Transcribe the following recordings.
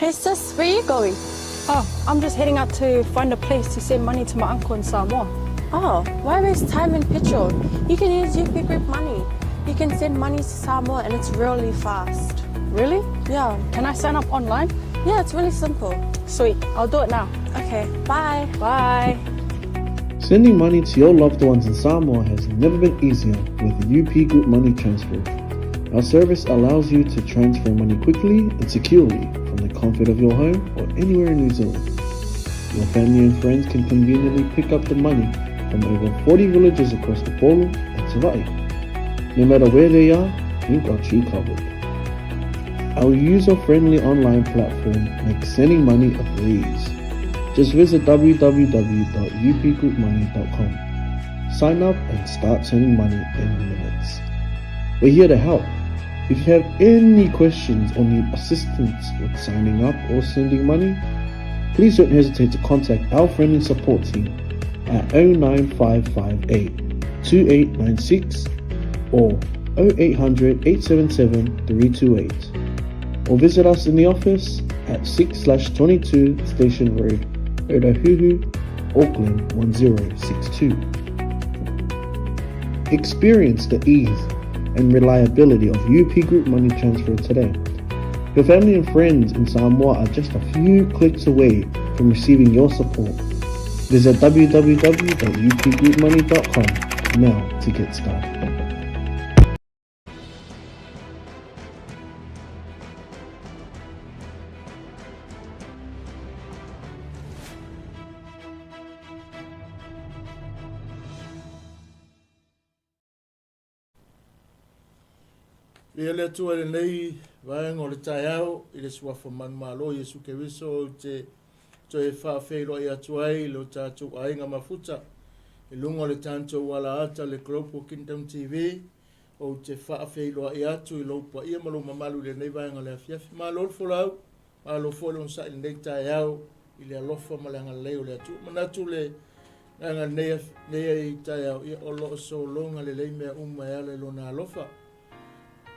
Hey sis, where are you going? Oh, I'm just heading out to find a place to send money to my uncle in Samoa. Oh, why waste time and petrol? You can use UP Group Money. You can send money to Samoa and it's really fast. Really? Yeah. Can I sign up online? Yeah, it's really simple. Sweet, I'll do it now. Okay, bye. Bye. Sending money to your loved ones in Samoa has never been easier with UP Group Money Transfer. Our service allows you to transfer money quickly and securely from the comfort of your home or anywhere in New Zealand. Your family and friends can conveniently pick up the money from over 40 villages across the Polo and 𝚟𝚑𝚍. No matter where they are, we've got you covered. Our user-friendly online platform makes sending money a breeze. Just visit www.upgroupmoney.com. Sign up and start sending money in minutes. We're here to help. If you have any questions or need assistance with signing up or sending money, please don't hesitate to contact our friendly support team at 09558 2896 or 0800 877 328, or visit us in the office at 6/22 Station Road, Ōtahuhu, Auckland 1062. Experience the ease and reliability of UP Group Money Transfer today. Your family and friends in Samoa are just a few clicks away from receiving your support. Visit www.upgroupmoney.com now to get started. Ia le tua le nei vaenga o le taiao i le suafa manumalo Iesu Keriso te e whaafeilo i atu ai lo tātou ainga mafuta i lunga le tātou wala ata le Global Kingdom TV o te whaafeilo i atu i laupa ia malo mamalu le nei vaenga le afiafi malo le folau malo folo nsa i nei taiao i le alofa malanga leo le atu manatu le anga nei i taiao i o loo so longa le lei mea umea le lona alofa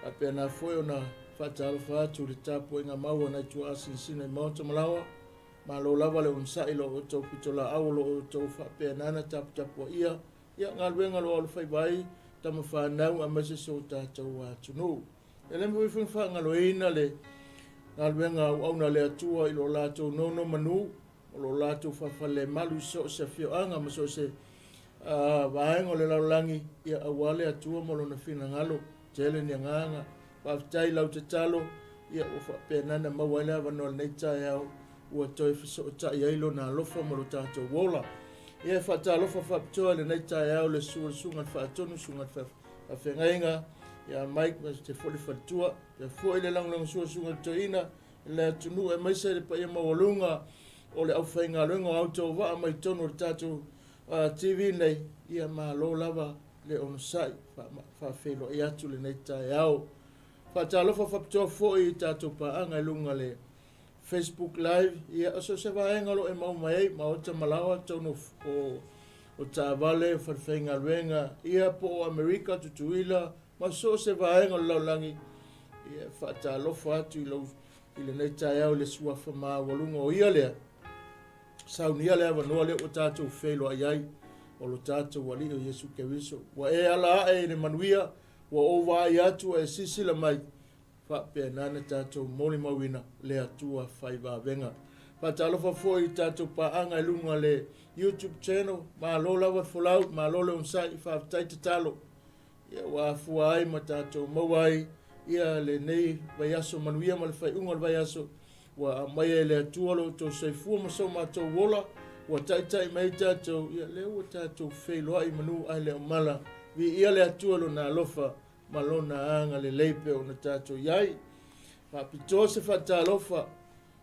a pena foi ona whaatalofa atu le tapo inga maua na tu asinsina i maota malawa ma lo lava le unsa i lo o tau pitola au lo o tau whapenana tapu ia ngā luenga lo alu whaibai tama whanau a mese so tātou atu no. E le mwi wha ngā loeina le ngā luenga au na le atua i lo lātou nono manu o lo lātou whawhale malu so se whio anga ma so se vaenga le laulangi ia awale atua mo lo na whina ngalo tele ni nganga pa tai lau te talo ia o fa penana mawala vano nei tai au o toi so tai ai lo na lofa mo lo tato wola ia fa ta lofa fa to le nei tai au le sunga fa tonu sunga fa fenga ia mike mas te foli fa tua te foi le lang sunga toina le tunu e mai se pa ia mawalunga o le au fenga lunga auto va mai tonu tato TV nei ia ma lo lava le on sai fa felo e atu le nei tai au fa talofa fa pto fo i tatu pa anga lunga le Facebook live ia so se va engalo e mau mai ma o te malawa tono o ta vale fa fenga luenga ia po America tutuila ma so se va engalo langi ia fa talofa atu i lo i le nei tai au le sua fa ma walunga o ia le saunia le ava no le o tatu felo ai o lo tātou wali o Iesu Keriso. Wa e ala e ne manuia, wa o vai atu e sisila mai, wha pia nana tātou moli mawina le atua whai wawenga. Pa talofa fo i tātou pa anga i lunga le YouTube channel, ma lo lawa folau, ma lo le unsai, wha tai te talo. Ia wa fua ai ma tātou mawai, ia le nei vaiaso manuia ma le whai unga le vaiaso, wa mai e le atua lo tō seifua ma so ma tō wola, wa tai mai tātou ia leo tātou whailoa i manu ai leo mala vi ia le atua lo na lofa ma lo na anga le leipe o na tātou iai pa pito se whatalofa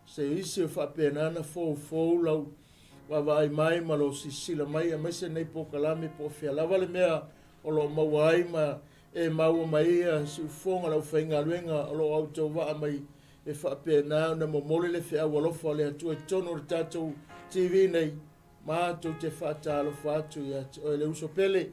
se isi o whapenana fōu lau wa vai mai ma lo sisila mai a mese nei po kalame po whialawa le mea o lo mawai ma e maua mai a si ufonga lau whainga luenga o lo auto wa mai e whapenana na momole le whia walofa le atua e tono le tātou TV nei mātou te whaatalo whātu o le uso pele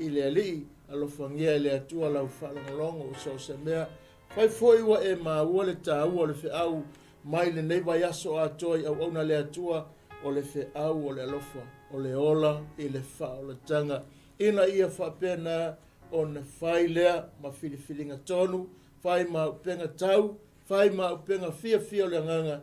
i le alii alo whangia le atua lau whalangolongo o so se mea whai foi wa e maua le tāua le whiau mai le nei vai aso atoa I au le atua o le FAAO o le alofa o le ola I le FAAOLATAGA ina ia whapena o na whai lea ma whiliwhilinga tonu whai ma upenga tau whai ma upenga fia o le nganga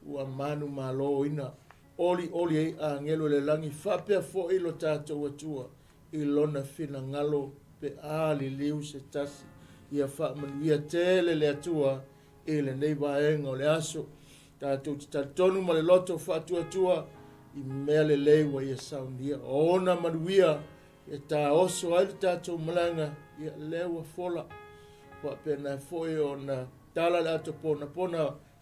ua manu malo ina oli ei a ngelo le langi whapea fo ilo tātou atua I lona whina ngalo pe ali liu se tasi ia whamanuia tele le atua I le nei vaenga o le aso tātou tonu ma le loto whaatua I mea le leiwa ia saundia ona manuia e tā oso ai le tātou malanga ia lewa fola whapena foi o na tala le ato pona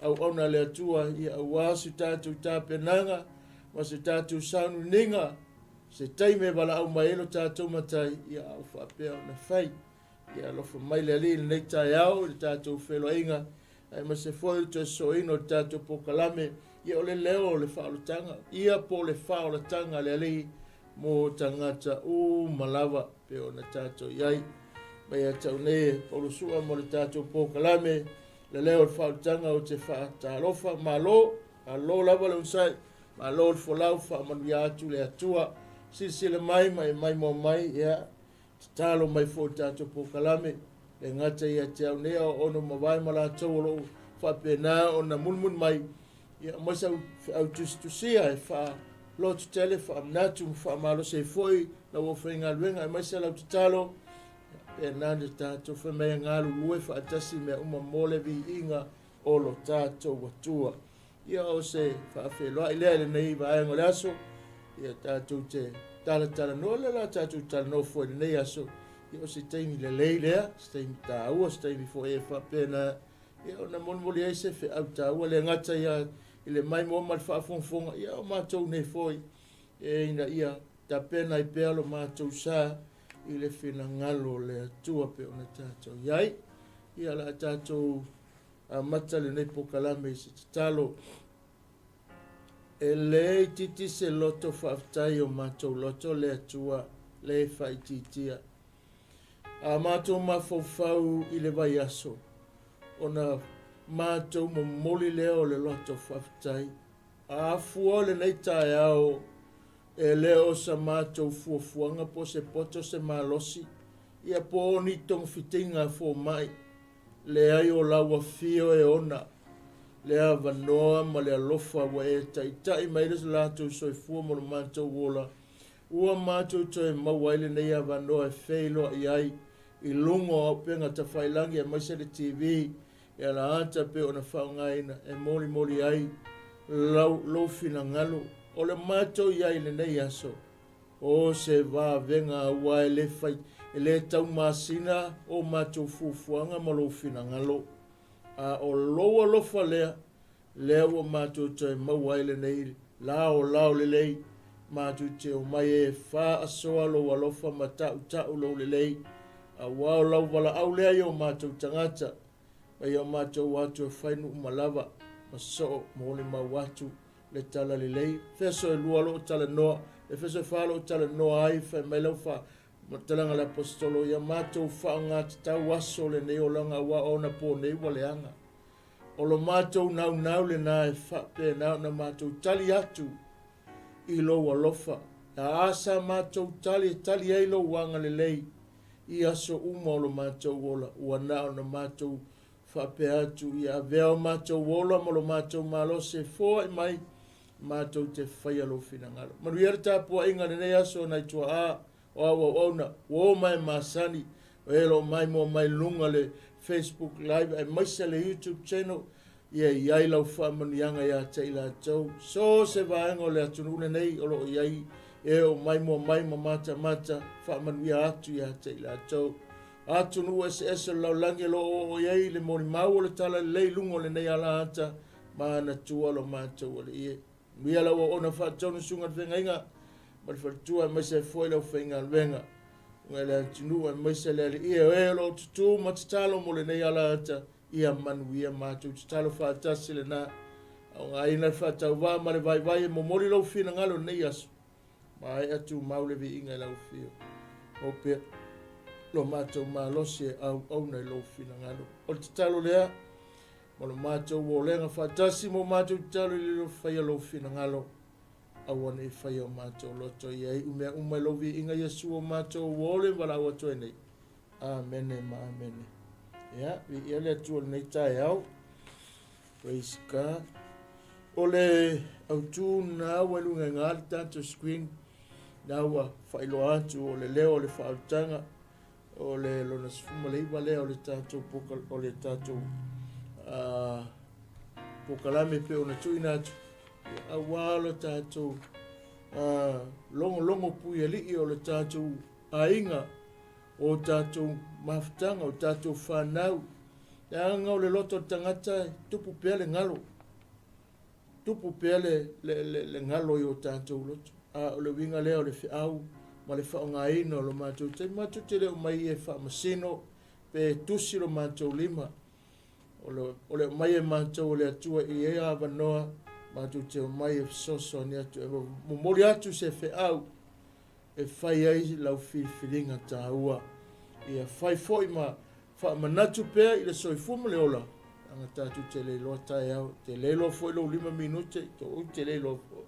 au ona le atua ia au asu tātou tāpenanga ma se tātou saunu ninga se taime wala au maelo tātou matai ia au whapea o na whai ia lofa mai le ali nei tai au le tātou whelo inga ai ma se foi to so ino tātou pokalame ia o le leo le whaolataga ia po le whaolataga le ali mo tangata malawa pe o na tātou iai mai a tau nei polosua mo le tātou pokalame le leo le whaolataga o te whaatalofa malo alo lava le unsai malo le folau whaamanuia atu le atua sile mai mo mai ia talo mai fo tātou pokalame le ngata ia te au nea ono mawai malatou o loo whapena o na mulmun mai ia masa au tusia e wha lotu tele wha amnatu wha amalo se foi na wo whainga luenga e masa lau talo e nande tātou whamea ngalu lue wha atasi mea mole vi inga o lo tātou watua ia o se wha awheloa I lea le nei vaenga le aso ia tātou te tala no le la tātou tala no foi le nei aso ia o se teimi le lei lea se teimi tā ua se teimi fo e whapena ia o na monmoli ei se whi au tā ua le ngata ia I le mai mo mal whaafonga ia o mātou nei foi e ina ia ta pena I pealo mātou sa I le whina ngalo le atua pe o na tātou iai ia la tātou a mata le nei pokalame I se talo e le titi se loto whaafitai o mātou loto le atua le whaititia a mātou mawhauwhau I le vai aso o na mātou mo moli leo le loto whaafitai a fua le nei tae au e leo sa mātou fuafuanga po se poto se malosi ia po ni tong fitinga fo mai le ai o laua fio e ona le avanoa ma le alofa wa e tai mai le latou soifua mo le mātou wola ua mātou toe mauaile nei avanoa e feilo ai I lungo au penga ta whailangi e maise le TV e ala ata pe o na whaungaina e moli ai lau fina ngalo o le mātou iai le nei aso o se vā venga ua e le whai e le tau māsina o mātou fufuanga ma lau fina ngalo a o loa lofa lea ua mātou toi mauai le nei lao le lei mātou te o mai e wha asoa lo alofa ma tau lo le lei a wao lau wala au lea i o mātou tangata mai o mātou watu e whainu umalawa ma so mōni ma watu le tala le lei feso e lua lo tala noa e feso e whalo o tala noa ai whai mai lau wha ma talanga le apostolo ia mātou wha ngāti tau aso le nei o langa wa ona po nei waleanga o lo mātou nau le nā e whape nau na mātou tali atu I lo walofa a asa mātou tali ei lo wanga le lei I aso uma o lo mātou wola ua nao na mātou whape atu I a veo mātou wola mo lo mātou malo se fōa I mai mātou te whaia lo whina ngalo. Maruiara tāpua inga nei aso nei tua o awa ona o mai masani o elo mai mo mai lunga le Facebook live e maisa le YouTube channel iai lau whaamanianga ia te ila tau so se vaenga o le atunune nei o lo iai e o mai mo mai mata whaamanuia atu ia te ila tau atunu ese lau langi lo o iai le mori mau o le tala lei lungo le nei ala ata maana tua lo mātou o le ie mia lau o ona whaatonu sunga whenga inga ma le whatua mai se foi lau whenga wenga ngai le atunu mai se le ie e lo tutu matatalo mo le nei ala ata ia manuia mātou tatalo whaatasi le nā au ngā ina whaatau wā ma le vai mo mori lau whina ngalo nei aso ma e atu maulevi inga lau whio o pe lo mātou mā losi e au nei lau whina ngalo o le tatalo lea mo le mātou o lenga whatasi mo mātou talo i lilo whaia lo whina ngalo awana i whaia o mātou loto i ei umea umai lovi inga Yesu o mātou wole wala awa toi nei. Amene ma amene. Ya, vi ele atua nei tae au. Praise God. Ole au tu na walunga ngāli tātou screen na wa whailo atu o le leo o le whaotanga o le lona sifuma leiwa leo o le tātou o le tātou pokalame pe o na tuina atu awalo tātou longo pui ali o le tātou ainga o tātou mafutanga o tātou whanau anga o le loto tangata tupu pea le ngalo tupu pea le ngalo i o tātou loto o le winga leo le whiau ma le whaongaina o lo mātou te mātou te leo mai e whaamasino pe tusi lo mātou lima o le mai e mātou o le atua i e awanoa mātou te mai e soso ni atu e mori atu se whiau e whai ai lau whiwhiringa tā ua i a whai foi ma whaamanatu pea i le soifuma le ola anga tātou te leilo tai au te leilo foi lo 5 minute te leilo foi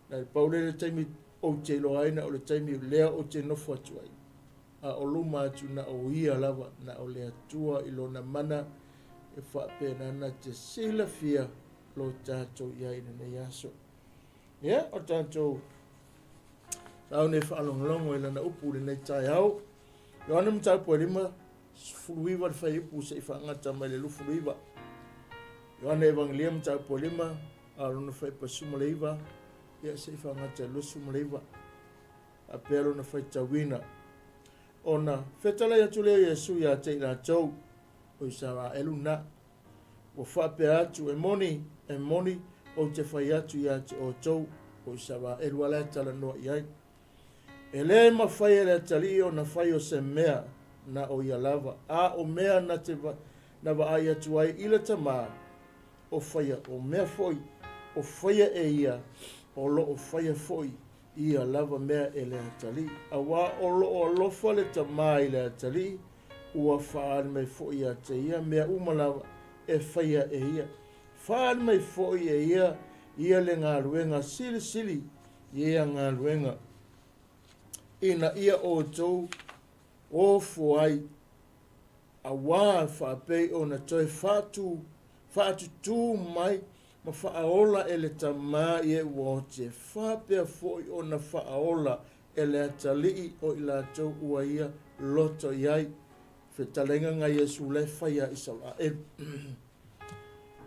na le paule le taimi o te lo aina o le taimi lea o te nofo atu ai o luma atu na o ia lava na o le atua i lona mana e whaapena na te sila fia lo tātou ia ina nei aso. Ia, o tātou au ne whaalongalongo i lana upu le nei tai au. Ioane mtau po lima fuluiwa le whai upu se i whaangata mai le lufuluiwa. Ioane evangelia mtau po lima alona whai pasuma le iwa ia se i whaangata lusuma le iwa. A pēro na whai tawina. Ona whetala atu leo Yesu ia te ina tau o i sawa elu na. O whape atu e moni o te whai atu ia te o tau o i sawa elu ala tala noa iai. E le ma whai e le tali o na whai o se mea na o ia lava. A o mea na te na wa ai atu ai ila tama o whai o mea foi o whai e ia o lo o whai foi ia lava mea e le tali. A wa o lo o lofa le tama i le tali ua whaare mai foi a te ia mea umalawa e whai e ia. Whaare mai foi e ia le ngā ruenga sili ia ngā ruenga. Ina ia o tau o fuai a wā whaapei o na toi whaatu tū mai ma whaaola e le tamā i e wote whaapea foi o na whaaola e le atalii o i la tau ua ia loto iai whetalenga ngai Yesu le whaia i sawa e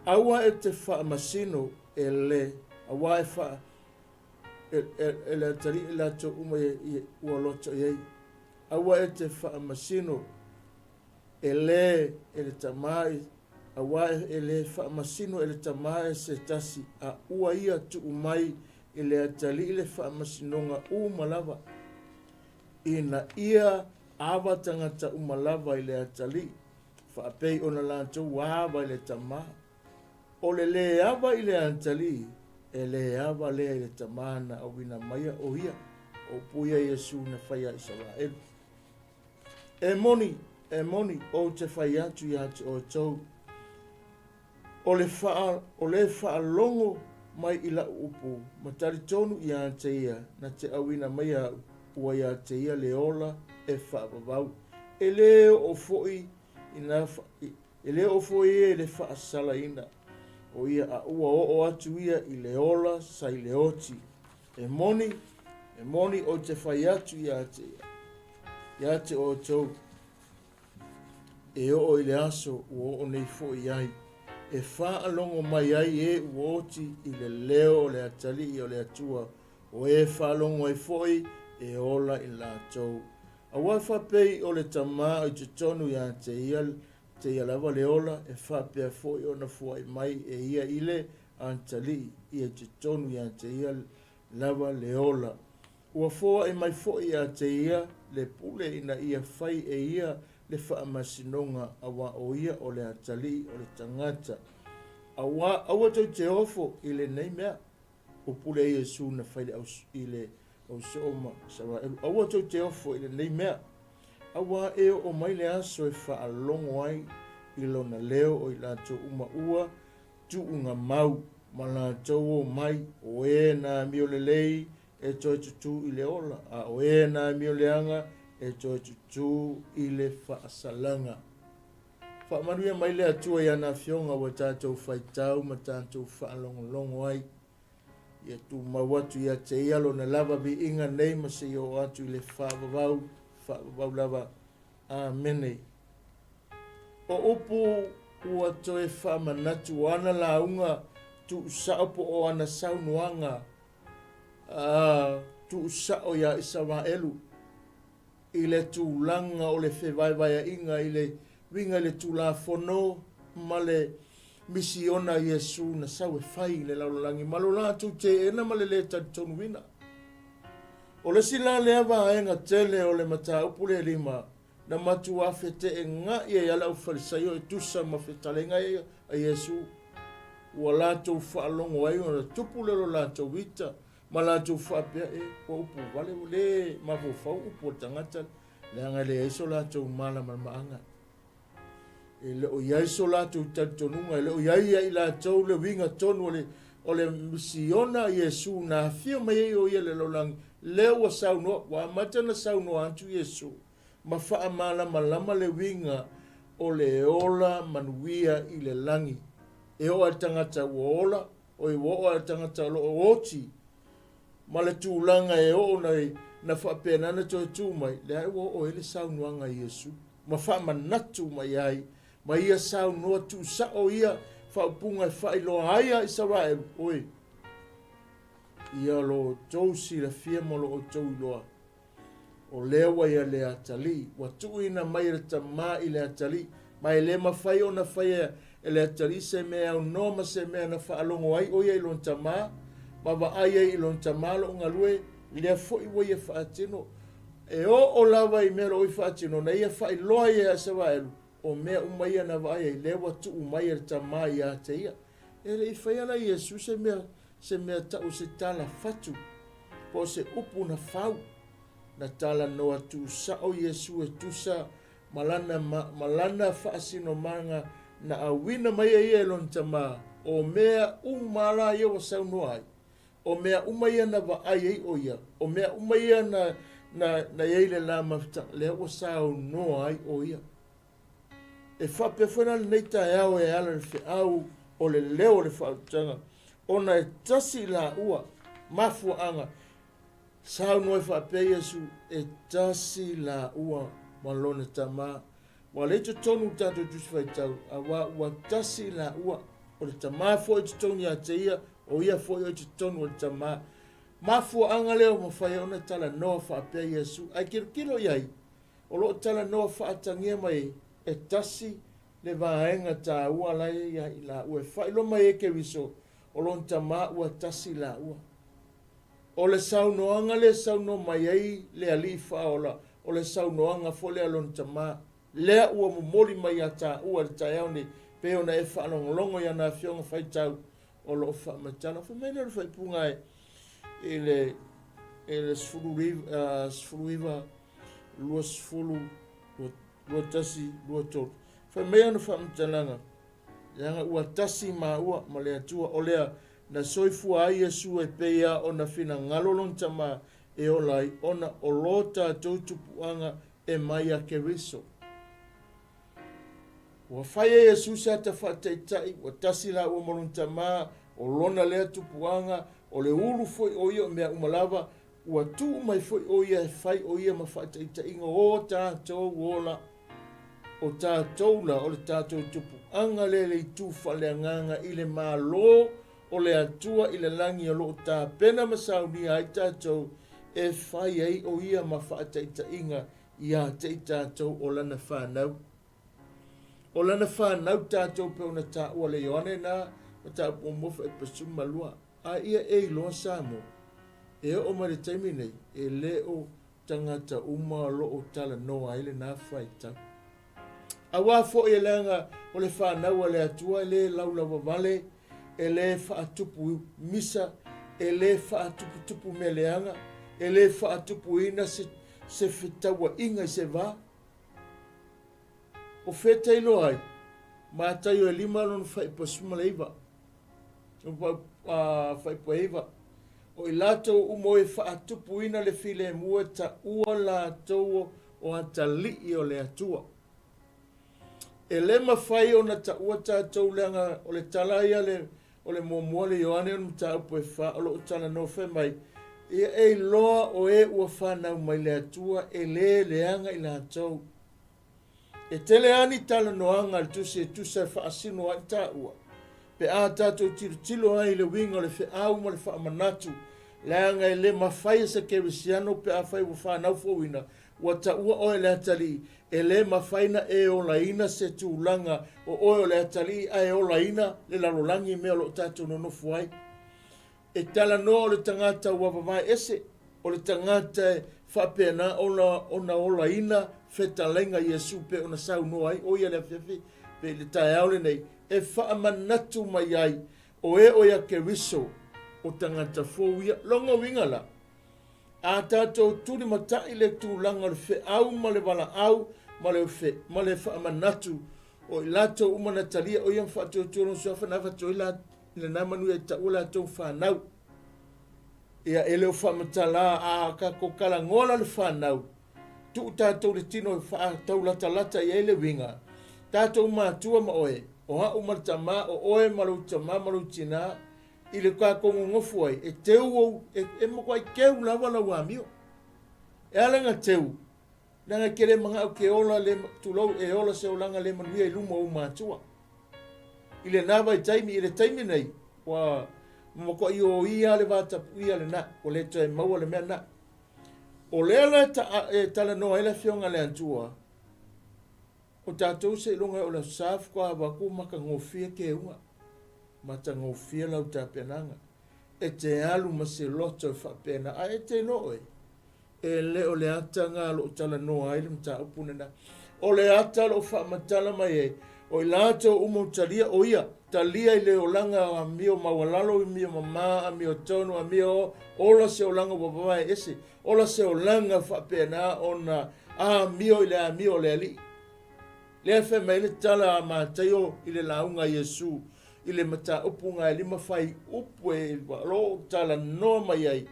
awa e te whaamasino e le awa e wha e le atari e la tau uma i ua loto iai. Awa e te whaamasino e le tamai, awa e le whaamasino e le tamai se tasi a ua ia tu umai i le atari le whaamasinonga umalawa. Ina ia awa tangata umalawa i le atari, whaapei ona la tau wawa i le tamai. O le awa i le atari, e le awa lea i le tamana o wina maia o ia o puia Yesu na whaia i sawa e. E moni o te whai atu i atu o tau. O le wha longo mai i la upu ma tari tonu i ante ia na te awina maia ua i ante ia le ola e wha babau. E leo o foi e le wha asala ina. O ia a ua o atu ia i le ola sai le oti. E moni o te whai atu i ate ia. I ate o tau. E o i le aso o nei fo i ai. E wha alongo mai ai e uoti i le leo o le atali i o le atua. O e wha alongo ai foi e ola i la tau. A wai pei o le tamā o te tonu i ate ia te ia lava le ola e whapea foi o na fuai mai e ia ile antali i e te tonu i ante ia lava le ola. Ua foa e mai foi a te ia le pule ina ia whai e ia le whaamasinonga awa o ia o le atali o le tangata. Awa tau te ofo i le nei mea o pule e Yesu na whai i le au sooma. Awa tau te ofo i le nei mea. Awa e o mai le aso e wha alongo ai i lona leo o i lātou uma ua, tu unga mau, ma lātou o mai, o e nā mio lelei, e toi tutu i le ola, a o e nā mio leanga, e toi tutu i le whaasalanga. Whaamanuia mai le atua i ana fionga wa tātou whaitau, ma tātou whaalongolongo ai, ia tu mawatu ia te ialo na lava bi inga nei ma se o atu i le whaavavau lava. Amene. O upu ua toe whaamanatu ana launga tu usaupo o ana saunuanga tu usao ia 𝚟𝚒𝚍𝚎 i le tūlanga o le whewaiwaya inga i le winga le tūlafono ma le misiona Iesu na sau e whai le laulangi malola tu te ena ma le tonu wina. O le sila le awa aenga tele o le mata upu le lima na matu afe te e ngā ia i ala ufarisaio e tusa ma whetalenga a Iesu. Ua lātou whaalongo ai o na tupu lero lātou wita ma lātou whaapea e kua upu wale le ma whau upu o tangata le anga le eiso lātou mala malmaanga. E le o iaiso lātou tatonunga, e le o iaia i lātou le winga tonu o le misiona Iesu na whio mai o ia le lolang leo wa saunoa, wa matana saunoa antu Iesu. Ma wha malama le winga o le ola manuia i le langi. E o a tangata uola, o i o a tangata o oti. Ma le tūlanga e o na whapenana to tu mai, le ai o ele saunoanga Iesu. Ma wha manatu mai ai, ma ia saunoa tu sao ia, whaupunga e whailoa aia i Israel, oi. Ia lo tausi la fia molo o tau loa. O lewa ia le atali, wa tuina mai re tamā i le atali, mai le mawhai o na whai e le atali se mea au noma se mea na whaalongo ai o ia i lon tamā, ma wa aia i lon tamā lo ngalue, i lea fo i wai e whaatino. E o lawa i mea lo i whaatino, na ia whai loa ia sawa elu, o mea umaia na wa aia i lewa tu umai re tamā i a te ia. E le i whai ana Iesu se mea tau se tala fatu, po se upu na whau, na tala noa tu sao Iesu e tusa malana whaasino manga na awina mai e lon tamā o mea umara ia wa sau noa ai o mea umaia na wa ai ei o ia o mea umaia na eile la mafta lea wa sau noa ai o ia e whapewhena le neita e au e ala le whiau o le leo le whautanga o na e tasi la ua mafua anga sau noa whapea Iesu e tasi la ua malone tamā. Wa le te tonu tātou tusi whaitau, a wa tasi la ua, o le tamā fo i te tonu ia te ia, o ia fo i te tonu o le tamā. Mafua anga leo ma whai ona tala noa whapea Iesu, ai kilo iai, o lo tala noa whaatangia mai e tasi le vaenga tā ua lai ia i la ua, whai lo mai eke wiso, o lo tamā ua tasi la ua. O le saunoanga le sauno mai ai le ali whaola, o le saunoanga fo le alon tamā. Lea ua momoli mai a tā ua le tai au ni peo na e whaanongolongo ia nā whionga whaitau o lo whaamatana. Wha mei nere whaipunga e le sfuru lua sfuru, lua tasi, lua tolu. Wha mei anu whaamatananga. Ianga ua tasi ma ua ma lea tua o lea na soifua ai Iesu e peia o na whina ngalolon tamā e o lai ona o lota tautupuanga e mai a Keriso. Wa whai e Iesu sa ta whaateitai, wa tasi la ua molon tamā, o lona lea tupuanga, o le ulu foi o ia mea umalawa, ua tu mai foi o ia e whai o ia ma whaateitai inga o tātou ola, o tātou la o le tātou tupuanga le i tu whaleanganga i le mālo, o le atua i le langi o lo tā pena masauni ai tātou e whai ei o ia ma whaataita inga i a te tātou o lana whanau. O lana whanau tātou peo na tā ua le Ioane nā, o tā o mofa e pasum malua. A ia e loa sāmo, e o mare taimi nei, e le o tangata uma lo o tala noa ele nā whaitau. A wafo e langa o le whanau a le atua, e le laulawa vale, e le whaatupu misa, e le whaatupu me leanga, e le whaatupu ina se whetaua inga i se wā. O whetei lo ai, Mātai o lima lona whaipasuma leiva. Whaipoeiva. O I lato umo e whaatupu ina le file mua ta ua lātou o atali o le atua. E le mawhai o na ta ua tātou leanga o le talaia o le muamua le Ioane o mta upo e wha o lo utala no whai mai. Ia e loa o e ua whanau mai le atua e le leanga I lātou. E tele ani tala noanga le tusa whaasino ai ta ua. Pe a tātou tilo ai le winga le whiau ma le whaamanatu. Leanga e le mawhai sa kerisiano pe a whai ua whanau fōwina. Wa ta ua oe le atali e le mawhaina e o laina se tūlanga o oe o le atali a e o laina le lalolangi mea lo tātou nono fuai. E tala no o le tangata ua wawai ese o le tangata e whapena ona o laina whetalenga Iesu pe ona sau no ai o ia le awhewhi pe le tae aole nei e whaamanatu mai ai o e o ia ke riso o tangata fōwia longa wingala. A tātou turi matai le tūlanga le whiau ma le wala au ma le whaamanatu o I lato umanatalia o iam whaatotoro sofa na whatoila le namanu e taula tō whanau. Ia ele o whaamatala a ka kokala ngola le whanau. Tu tātou le tino e whaatau lata I ele winga. Tātou mātua ma oe. O ha umatama o oe marutama marutina. I le kākongo ngofu ai, e teu au, e makwai keu lawa lau amio. E alanga teu, nanga kere mga au ke ola le tulau, e ola se olanga le manuia I luma au mātua. I le nawa I taimi, I le taimi nei, wa makwai I o ia le vata ia le na, o le tae maua le mea na. O le ala tala noa ele fionga le antua, o tātou se ilunga o le saf kwa waku maka ngofia ke unga. Mata ngofia lau tāpenanga. E te alu ma se loto whapena. A e te loe. E le o le ata ngā lo tala noa ai le mta upunena. O le ata lo whamatala mai e. O I lato umo talia o ia. Talia I le o langa a mio mawalalo I mio mama a mio tono a mio ola se o langa wawai ese. Ola se o langa whapena ona a mio I le a mio le ali. Le fe mai le tala a mātaio I le launga Iesu. I le mata upunga lima whai upu e walo tala noa mai ai.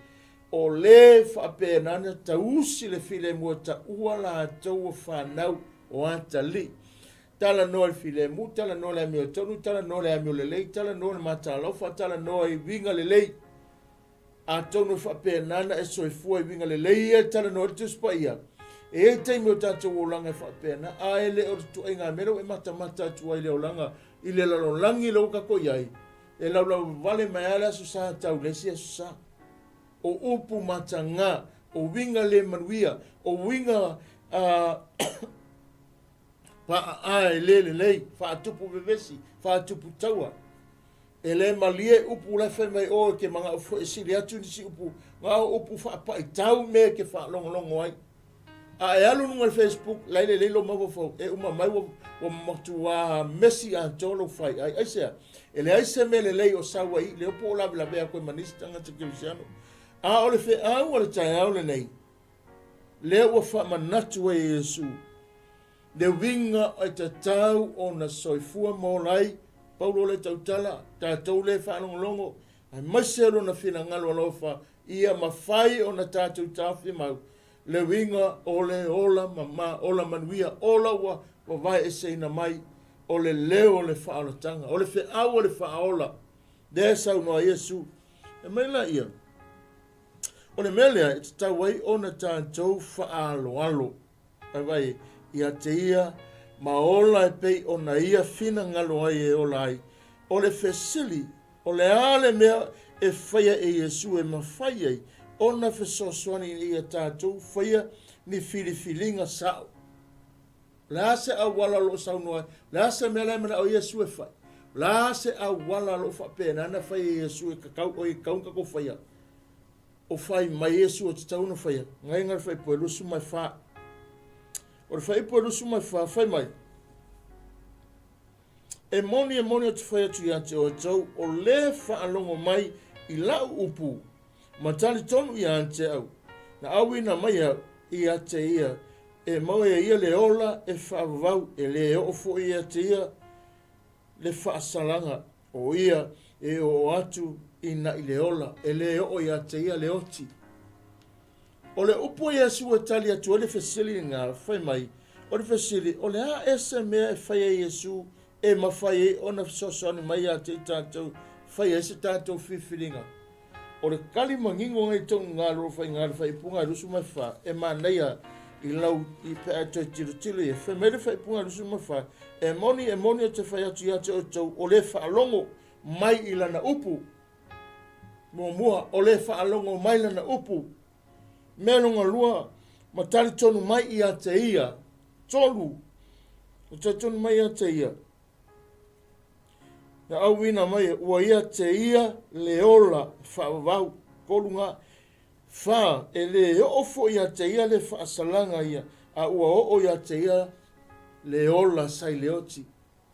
O le whapenana tausi le file mua ta ua la tau whanau o atali. Tala noa le file mu, tala noa le amio tonu, tala noa le amio lelei, tala noa le mata alofa, tala noa I winga lelei. A tonu whapenana e soifua I winga lelei e tala noa le tuspa ia. E teimi o tātou o langa whapena, a ele o tu e ngā mero e mata tua I le o langa. I le lalonlangi lau kako iai. E lau vale mai ala su sa tau lesi su sa. O upu matanga, o winga le manuia, o winga pa e lei, fa atupu bevesi, fa atupu taua. E le malie upu la fe mai o ke manga ufu e siri atu nisi upu, ngā upu fa pa I tau me ke fa longo ai. A e alu nunga Facebook, laile leilo mawafau, e uma mai wa matua mesi a tolo fai. Ai sea, ele aise me le lei o sawa I, le opo la vea koe manisi tanga te kirisiano. A ole fe au ole tae au le nei. Le ua wha manatu e Yesu. Le winga o te tau o na soifua molai, paulo le tautala, tātou le whanongolongo, ai maisero na whina ngalo alofa, ia mawhai o na tātou tāwhi mau. Le winga o le ola mama, ola manuia, ola wa vai e seina mai, o le leo le whaaolataga, o le whiau o le whaaola. Dea sau noa Iesu. E mai la ia. O le melea, e te tau ai o na tātou whaaloalo. Ai vai, ia te ia, ma ola e pei o na ia whina ngalo ai e ola ai. O le whesili, o le ale mea e whaia e Iesu e ma whaia ai. Ona whesoswani ia tātou whaia ni whiriwhiringa sao. La se a wala lo sau noa, la se mele mena o Iesu e whai. La se a wala lo whapena ana whai e Iesu e kakau o I kaunga ko whaia. O whai mai Iesu o te tauna whaia. Ngai ngai whai poe lusu mai wha. O le whai poe lusu mai wha, whai mai. E moni o te whai atu ia te o tau, o le whaalongo mai I lau upu. Matali tonu ia ante au. Na awi na mai au I ate ia. E mau e ia le ola e whaavau. E le ofo ia te ia. le whaasalanga o ia e o atu ina i le ola, e le o ia te ia le oti. O le upo Yesu e tali atu o le fesili ngā whai mai, o le fesili, o le a ese mea e whai e Yesu e mawhai e ona sosoni mai a te tātou, whai ese tātou whiwhiringa. O le kali mangingo ngai tō ngā whai punga rusu mai wha, e māneia i lau i pe ato i tiru e whamere whai punga rusu mai wha, e moni o te whai atu i ate o tau, o le whaalongo mai i lana upu, mua o le whaalongo mai lana upu, mea longa lua, ma tali tonu mai i a te ia, tolu, o te tonu mai a te ia. Na au wina mai, ua ia te ia leola whaavau, kolunga, wha, e le ofo ia te ia le whaasalanga ia, a ua o ia te ia leola sai leoti.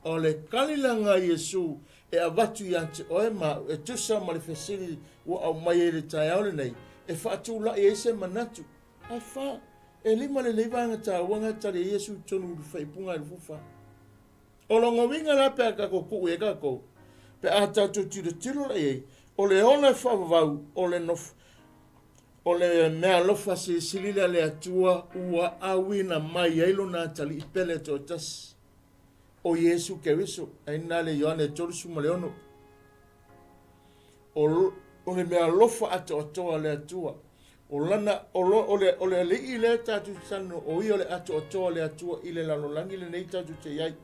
O le kalilanga Yesu, e avatu ia te oe ma, e tusa ma le fesiri, ua au mai e le tai aole nei, e whaatu la e se manatu. Ai wha, e lima le leivanga ta wanga tari Yesu tonu uru whaipunga uru fufa. O longo winga la pe a kako ku e kako, pe a tatu tiro la e, o le ona whavavau, o le nof, o le mea lofa se silila le atua, ua awina mai eilo na tali i pele to tas. O Yesu Keriso, ai nā le Ioane tolusu ma le ono. O le mea lofa ato atoa le atua. O lana, o le lii le tatu sano, o i o le ato atoa le atua, i le lalolangi le nei tatu te iai.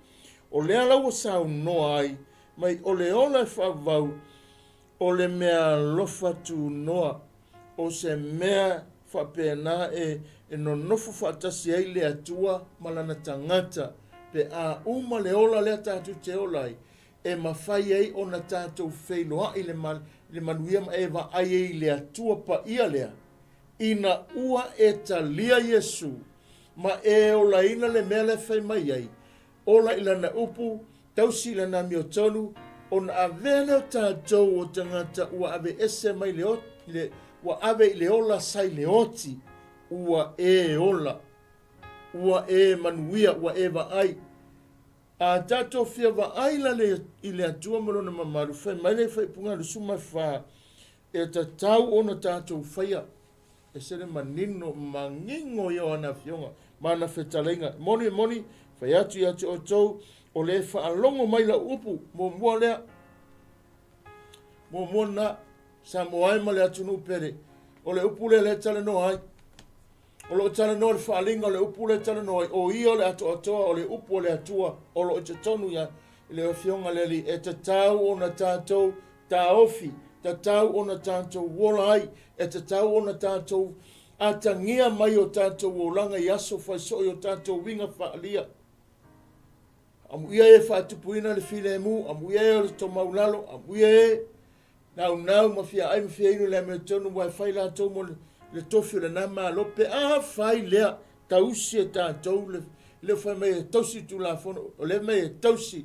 O le alaua sau noa ai, mai o le ola whavau, o le mea lofa tu noa, o se mea whapena e no nofu whatasi ai le atua, malana tangata, pe a uma le ola le tatu te olai, e mawhai ei o na tātou whailoa i le manuia ma ewa ai ei le atua pa ia lea. Ina ua e talia Yesu, ma e ola ina le mea le whai mai ei. Ola ila na upu, tausi ila na miotonu, o na avene o tātou o tangata ua ave ese mai ua ave le ola sai le oti, ua e ola. Ua e manuia, ua e wa ai. A tātou fia wa ai la i le atua marona mamaru, whai mai le whai punga rusu mai wha, e ta tau ona tātou whaia, e sere manino, mangingo i o ana fionga, mana whetalenga, moni, whai atu i atu o tau, o le whaalongo mai la upu, mo mua lea, mo mua na, sa mo ai ma le atu nu pere, o le upu le tale no ai, o lo tala no le whaalinga, o le upu le tala no ai, o ia le ato atoa, o le upu o le atua, o lo te tonu ia, le o fionga le li, e te tau o na tātou tā ofi, te tau o na tātou wola ai, e te tau o na tātou atangia mai o tātou o langa i aso whaisoi o tātou winga whaalia. Amu ia e whaatupuina le while e mu, amu ia e o le tomaulalo, amu ia e nau mawhia ai mawhia inu le me tonu wai whaila tau mo le tofi o le nama lope a whai lea tausi e tātou le whai mai e tausi tu la fono, o le mai e tausi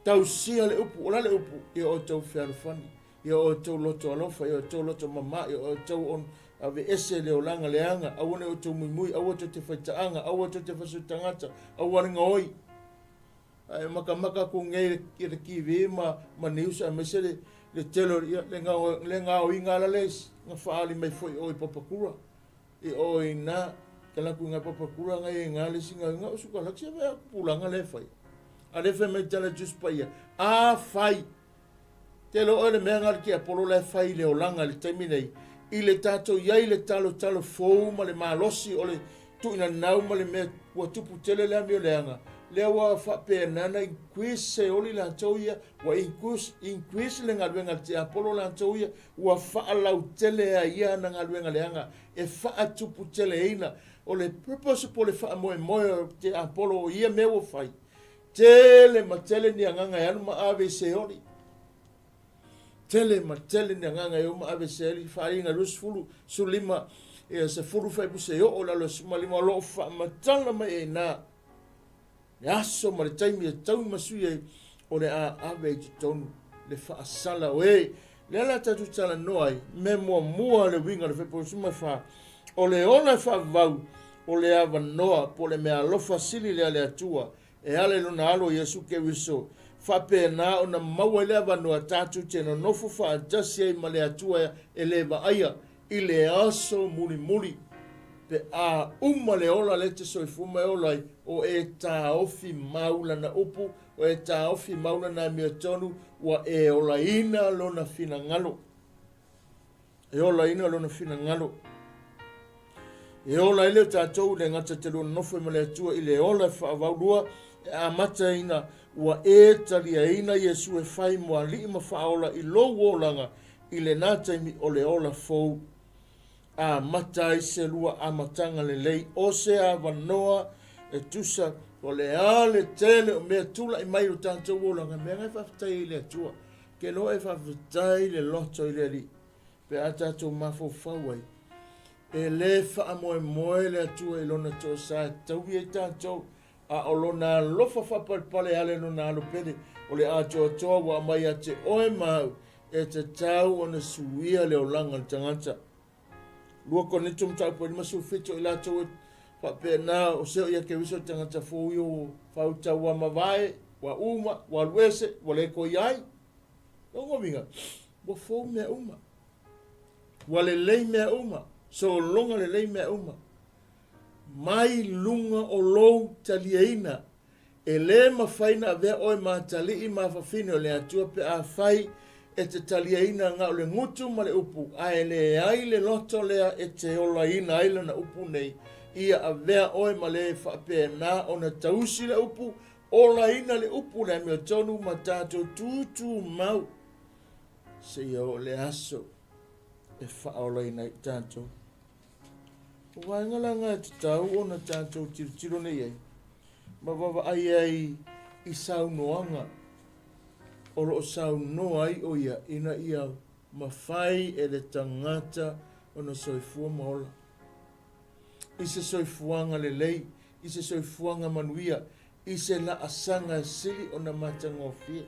a le upu, o la le upu, i o tau whiarufani, i o tau loto alofa, i o tau loto mama, i o tau on ave ese le olanga leanga, awane o tau mui, awa te whaitaanga, awa te whasutangata, awa ringa oi. Ai maka ko ngai i re kiwi ma niusa me se le telo le nga o inga la les nga faali mai foi o papakura e o ina kala ku nga papakura ngai nga le singa nga su kala se va pulanga le fai ale fe me tele just pa ia a fai telo o le menga ki apolo le fai le olanga le terminei i le tato ia i le talo fou ma le malosi o le tu ina nau ma le me wa tupu tele le amio leanga le wa fa penana increase oli la toia wa increase le ngalwenga te apolo la toia wa fa la utele ia na ngalwenga leanga e fa atupu tele ina o le purpose po le fa mo te apolo ia me wo fai tele matele ni nganga ya ma ave se oli tele matele ni nganga yo ma ave se oli fa inga rusfulu sulima e se furu fa bu se o la lo malima lo fa matala ma e na aso ma le taimi e tau masui e o le a ave te tonu le whaasala oe le ala tatu tala noai me mua le winga le whepo suma wha o le ona whavau o le awa noa po le mea lofa sili le ale atua e ale luna alo Yesu Keriso whapena o na maua lea vanua tātu te no nofu whaatasi ai ma le atua e le vaaya i le aso muli muli. Pe a le ola le te soifuma e ola o e tā ofi maula na upu, o e tā ofi maula na mea tonu, wa e ola ina lona fina ngalo. E ola ina lona fina ngalo. E ola ile tātou le ngata te lona nofu ma le atua i le ola whaavaulua, a mata ina wa e talia ina Yesu e whai mua li ima whaola i lo wolanga i le nātaimi o le ola fou. A mata i se lua a matanga le lei o se a wanoa e tusa o le ale tele o mea tula i mai o tātou wolanga mea ngai whawhatai i le atua ke lo e whawhatai le loto i le li pe a tātou mafo whawai e le wha moe moe le atua i lona tō sa tauhi e tātou a o lona lofa whapalpale ale no nā lopede o le a toa wa mai a te oe mau e te tau o na suia le o langa tangata. Lua ko ni tum tau po ni masu fito ila tau pa pe na o se ia ke wiso tangata fo yo fa uta wa mavae wa uma wa luese wa le ko yai ngo minga bo fo me uma wa le me uma so longa le me uma mai lunga o lo talieina e le mafaina ve o ma tali i ma fa fino le atua pe a fai e te taliaina ngā o le ngutu ma le upu, a e le ai le loto lea e te ola ina aila na upu nei, ia a vea oe ma le whapea nā o na tausi le upu, ola ina le upu le mea tonu ma tātou tūtū mau, se ia o le aso e whaola ina i tātou. Waingala ngā te tau o na tātou tiro nei ei, ma wawa ai i saunoanga, o lo sau no ai o ia ina ia mawhai e le tangata o na soifua maola. I se soifuanga le lei, i se soifuanga manuia, i se la asanga e sili o na matanga o fia.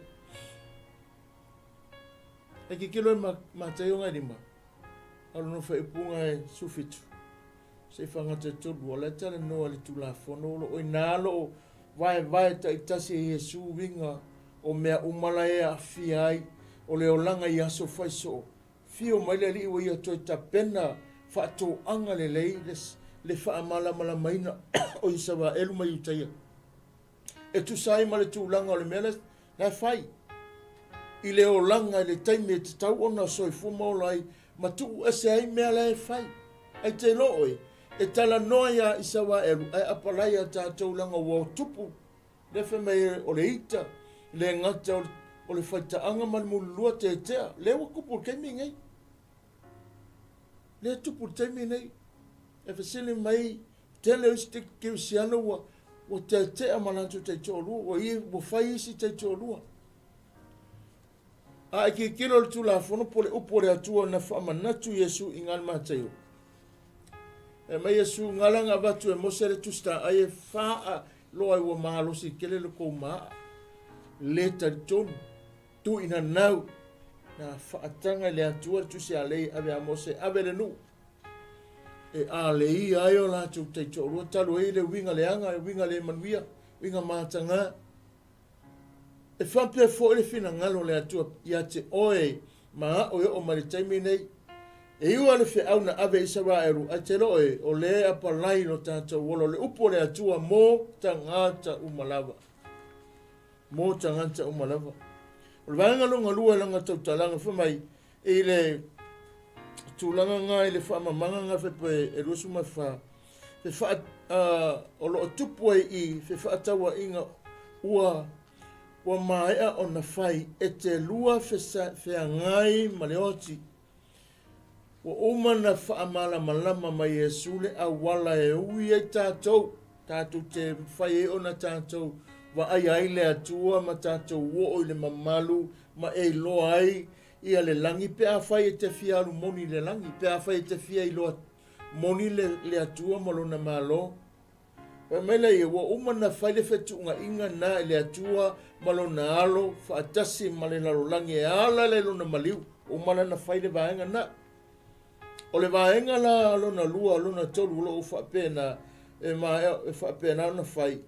E ki kilo e mateo ngai rima, alo no whaipunga e sufitu. Se whangata tolu, o le tala noa le tulafono, o inalo o vai ta itasi e Yesu winga, o mea umala e a fiai, o le olanga i aso whaiso. Fio mai le li o ia toi ta pena, whaatou anga le lei, le whaamala mala maina, o isa wa elu mai utaia. E tu sai ma le tūlanga o le mea na whai. I le olanga i le taime te tau ona soi fuma o lai, ma tu ese ai mea le whai. Ai te looi, e tala noa ia isa wa elu, ai apalai a tātou langa wau tupu, le whamei o le ita, le ngata o le whaitaanga mani mulua te tea. Le wa kupu keimi ngai. Le tupu teimi nei. E whasili mai tele o sti ke usiano wa te tea malantu te tōlua. Wa i wa whai isi te tōlua. A ki kiro le tula whono po le upo le atua na whamanatu Yesu i ngal māteo. E mai Yesu ngalanga watu e mosere tusta ai e whaa loa i wa mahalosi kele le kou maa. Le talitonu, tu ina nau, na whaatanga le atua tu se alei ave a mose ave le nu. E a lei ai o la tu te tōrua talu e le winga le anga, e winga le manuia, winga mātanga. E whampea fo le fina ngalo le atua ia te oe maa oe o maritaimi nei. E iua le whi au na ave isa wa eru, a te roe o le apalai no tātou wolo le upo le atua mō tangata umalawa. Mō tangata umalawa. O le vanga lunga lua langa tau talanga whamai e le tūlanga ngā i le whaamamanga ngā whepe e ruasuma wha. O lo o tupu i whaatawa inga ua maea o na whai e te lua whea ngai maleoti. Wa umana whaamala malama mai e sule a wala e ui e tātou. Tātou te whai e o na tātou. Wa ai ai le atua ma tātou wo i le mamalu ma e loa ai ia le langi pe a whai e te fia alu moni le langi pe a whai e te fia i loa moni le atua ma lona malo. Wa mele i wa umana whai le whetunga inga na le atua ma lona alo whaatasi ma le lalo langi e ala le lona maliu umana na whai le vaenga na. O le vaenga la lona lua lona tolu lo whapena e whapena na whai.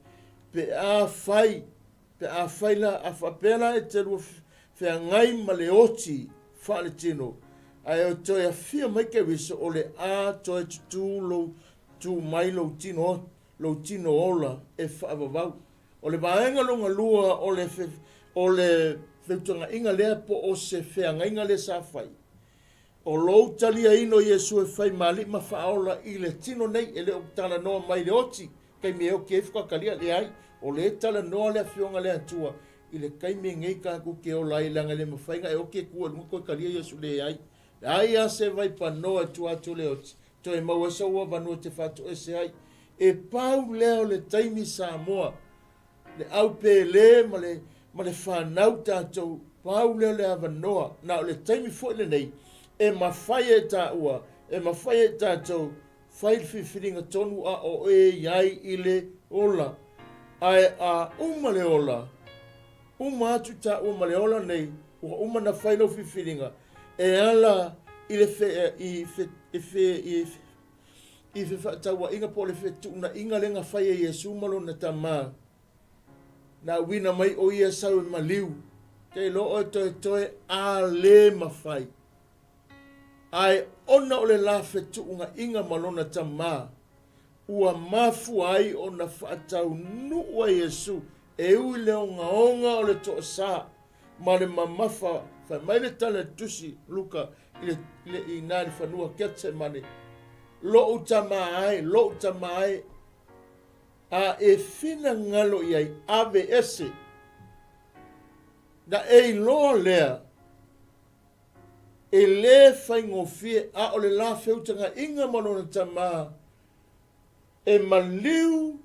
Pe a whai pe a whaila a whapela e te rua whea ngai ma le oti whaale tino. Ai o toi a whia mai ke wiso o le a toi tutu lo tu mai lo tino ola e whaavavau. O le vaenga longa lua o le wheutunga inga lea po o se whea ngainga le sa whai. O lou talia ino Yesu e whai mali ma whaola i le tino nei e le o tala noa mai le oti. Kai me o ke whika kalia le ai. O le tala noa le whionga le atua. I le kai me ngei ka ku ke o lai langa le mawhainga e o ke kua lunga koe kalia Yesu le ai. Ai a se vai pa noa tu atu le oti. To e maua sa ua vanua te whatu e se ai. E pau leo le taimi Samoa. Le au pe le ma le whanau tātou. Pau leo le avanoa. Na o le taimi fo le nei. E mawhai e tā ua. E mawhai e tātou. Whai whiwhiringa tonu a o e iai i le ola. Ai a uma le ola. Uma atu tā ua ma le ola nei. Ua uma na whai lo whiwhiringa. E ala i le i whataua inga po le whetuna inga lenga whai e Yesu malo na tamā. Na wina mai o ia sau e maliu. Kei lo o toe a le mawhai. Ai ona o le la whetuna inga malo na tamā. Ua mafu ai o na whatau nua Yesu. E ui leo ngaonga o le toa sā. Ma le mamafa. Whai mai le tala tusi luka i nāri whanua kete mane. Lo utamai. A e whina ngalo iai ave ese. Na e loa lea. E le whai ngofie a o le la whiutanga inga manona tamā. E maliu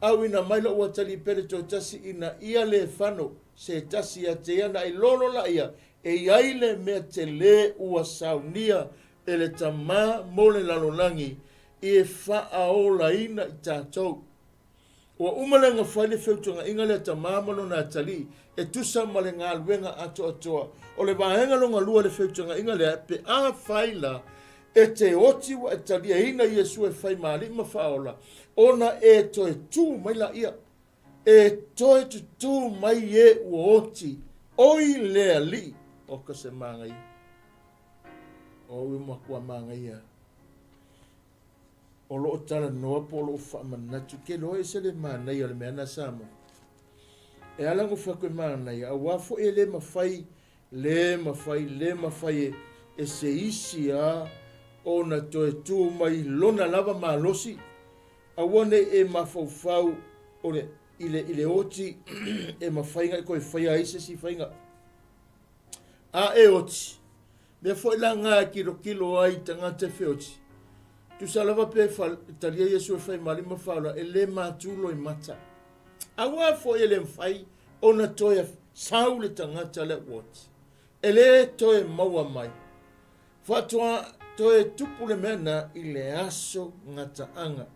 au ina maila ua tali pere to tasi ina ia le whano. Se tasi a te ana i lolo la ia. E iaile mea te le ua saunia e le tamā mole lalonangi i e FAAOLAINA i tātou. Ua umalenga whaile whiutunga inga le tamā mano na tali e tusa male ngā luenga ato atoa. O le vahenga longa lua le whiutunga inga le pe a whaila e te oti wa e tali e ina Yesu e whai maali ma whaola. Ona e toe tū mai la ia. E toe tu mai e ua oti. Oi lea li. O ka se māngai. O ui makua māngai ia. O loo tala noa po loo whaamanatu. Ke loa e se le mānai o le mea na Samo. E alango whakoi mānai. A wafo e le mawhai e se isi a o na toe tū mai lona lava mālosi. A wane e mawhauwhau o le ile oti e mawhainga e koe whaia ise si whainga. A e oti. Mea fwoi la ngā kilo ai tangata whioti. Tu salava pe talia Yesu e whai mali mawhaula e le mātulo i mata. A wā fwoi e le mwhai o na toia sau le tangata le woti. E le toe maua mai. Whatua toe tupu le mena i le aso ngata anga.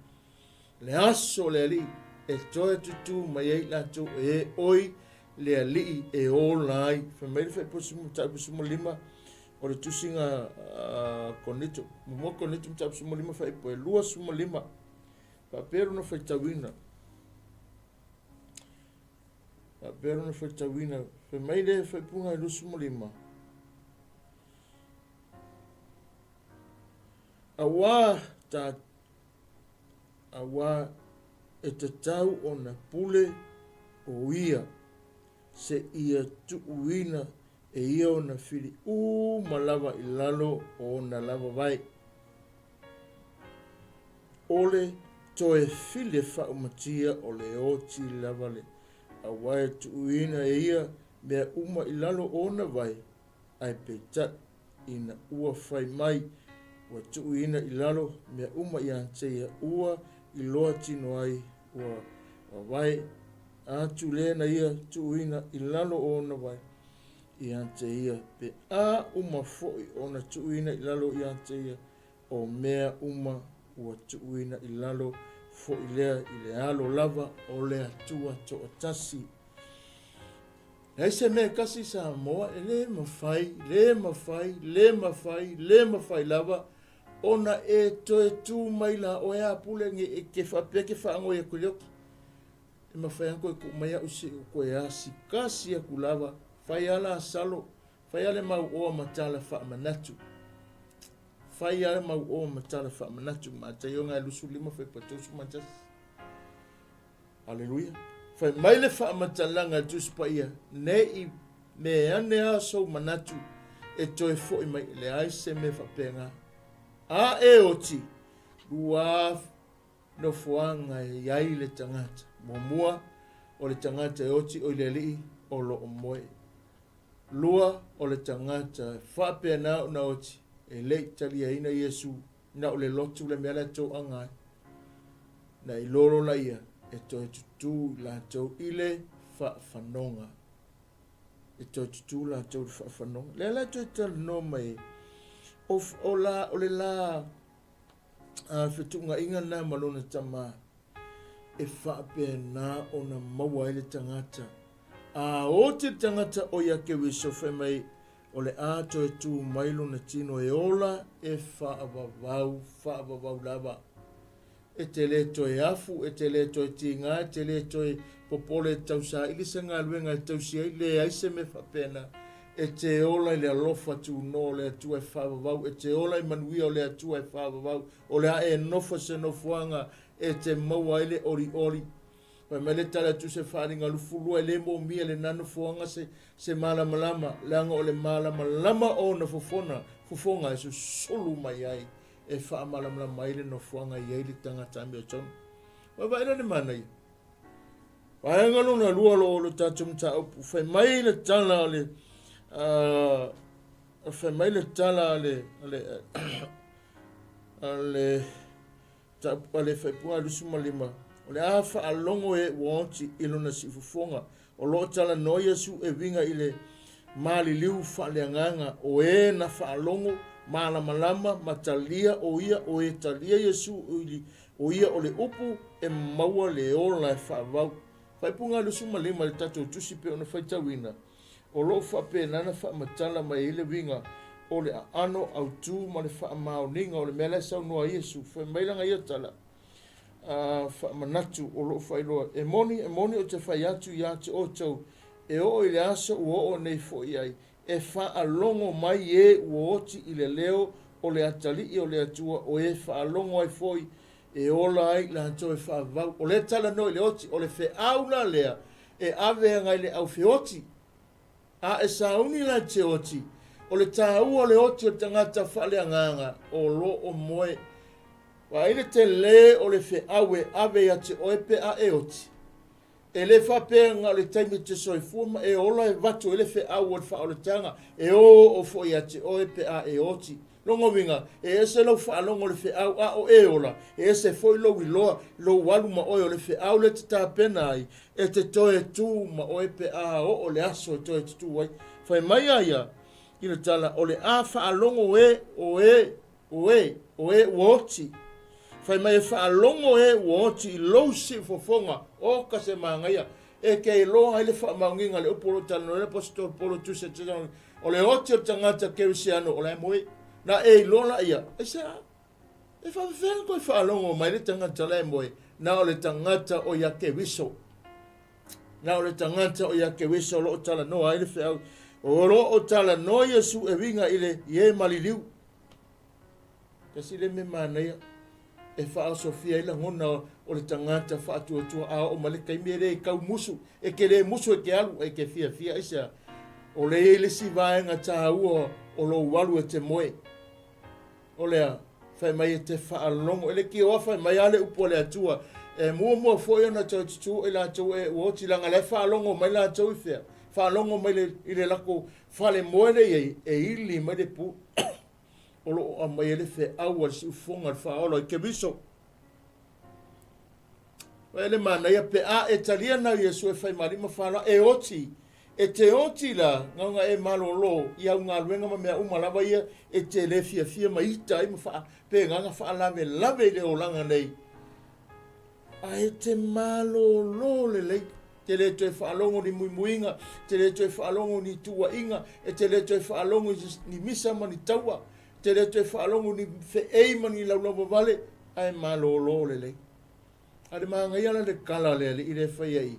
Le aso le li e toe tutu mai ei lato e oi le ali e o lai. Whamere whai pusumu lima o le tusinga konito. Mumua konito mtapu sumu lima whai po e lua sumu lima. Papero na whai tawina. Papero na whai tawina. Whamere whai punga e lua sumu lima. Awa e te tau o na pule o ia se ia tuuina e ia o na whiri malava i lalo o na lava vai. Ole toe while whaumatia o le oti lava le awa e tuuina e ia mea uma i lalo o na vai ai peitat ina ua whai mai ua tuuina i lalo mea uma i anteia ua i loa tino ai ua vai atu le na ia tuuina i lalo o na vai i ante ia pe a uma foi o na tuuina i lalo i ante ia o mea uma ua tuuina i lalo foi lea i le alo lava o le atua to o tasi. Hei se mea kasi sa moa e le mawhai lava ona e toe tū mai la o ea pule nge e ke whapea ke whaango e kulioki. e mawhai koe ko mai au se o koe a sikasi a kulawa, whai ala salo, whai ale mau oa matala wha manatu. Whai ale mau oa matala wha manatu, ma tai o ngai lusu lima whai patosu matas. Alleluia. Whai maile wha matalanga tus pa ia, ne i me ane a so manatu, e toi fo i mai le aise me whapenga. A e oti, ua no fuanga e iai le tangata. Momua o le tangata e oti o le lii o lo o moe. Lua o le tangata whapea na oti e le talia ina Yesu na o le lotu le mea tau angai. Na i loro la ia e toi tutu la tau ile whanonga. E toi tutu la tau whanonga. Le la toi tal no mai o le la whetunga inga na malona tama e whape na o na maua ele tangata. O te tangata o ia ke wiso mai o le ato e tu mailo na tino e ola e whaavavau lava. E te leto e afu, e te leto e tinga, e te leto e popole e tausa, ilisa ngā luenga e tausia, le aise me whapena. E te ola i le alofa tu no le atua e whaavavau, e te ola i manuia o le atua e whaavavau, o le a e nofa se nofuanga, e te maua ele ori ori. Pai mai le tala tu se wharinga lufulua e le mo mia le nano fuanga se malamalama, leanga o le malamalama o na fufonga e su solu mai ai, e wha malamalama ele no fuanga i eili tangata mi o tonu. Wa ina ni mana i. Pai ngalo na lua lo tatum ta upu, fai mai le tala le, fai mai le tala le fai punga lusu malima. O le a whaalongo e waonti ilona si fufonga. O lo tala no Yesu e winga ile mali liu whaaleanganga. O e na whaalongo malamalama matalia o ia o e talia Yesu o ia o le upu e maua le ola e whaavau. Fai punga lusu malima le tato tusi pe ona whai tawina. O lo whape nana whaamatala mai ile winga. O le ano au tu ma le whaamauninga o le mele sau noa Yesu. Fai mailanga ia tala. Manatu o lo whailoa. E moni o te whai atu i ate o tau. E o i le asa ua o nei fo i ai. E whaalongo mai e ua oti i le leo o le atali o le atua. O e whaalongo ai foi. E ola ai la hanto e whaavau. O le tala no i le oti. O le wheaula lea. E awea ngai le au whi oti. A e sauni la te oti. O le tāu o le oti o tangata whaaleanganga. O lo o moe. Wa ile te le o le fe awe ave ate oepe a e oti. E le whape nga le taimi te soifuma e ola e watu e le fe awe o le tanga e o fo i ate oepe a e oti. Longo winga e ese lo whaalongo le fe awe a o e ola. E ese foi lo wiloa lo walu ma oe o le fe awe le te tāpena ai. E te toe tu ma oepe a o le aso e toe tu wai. Fai mai aia i le tala o le a whaalongo o oti. Fai mai e whaalongo e oti i lou si fofonga o ka se maangaia. E kei loa hai le whaamaunginga le upolo tano le pastor polo tu se te tano. O le oti o tangata keu si ano o le moe. Na e lona ia. E sa, e whawhenga koe whaalongo mai le tangata le moe. Na o le tangata o ia ke wiso. Na o le tangata o ia ke wiso lo o tala no hai le whiau. O lo o tala no Yesu e winga ile ie maliliu. Kasi le me manaia. E wha Sofia ila ngona o le tangata wha atua a o malika i mere e kau musu. E ke le musu e ke alu e ke fia isa. O le ele si vaenga tā ua o lo walu e te moe. O lea whai mai e te whaalongo. E le ki oa whai mai ale upo le atua. E mua foi ona tau tutu e la tau e uoti langa le whaalongo mai la tau i whea. Whaalongo mai i le lako whale moe le e ili mai le pu. O lo a mai ele fe aua si ufonga whaola i ke viso. Wa ele mana ia pe a e talia na Yesu e whai marima whala e oti. E te oti la nganga e malo lo i au ngā luenga ma mea umalawa ia e te le fia ma ita i ma wha pe nganga wha lave le o langa nei. A e te malo lo le lei. Te le toi whaalongo ni muimuinga, te le toi whaalongo ni tua inga, e te le toi whaalongo ni misa ma ni taua. Te le te whaalongo ni whe eima ni laulawa wale, ai malo lo lelei. Ade maanga iala le kala le i le whai ai.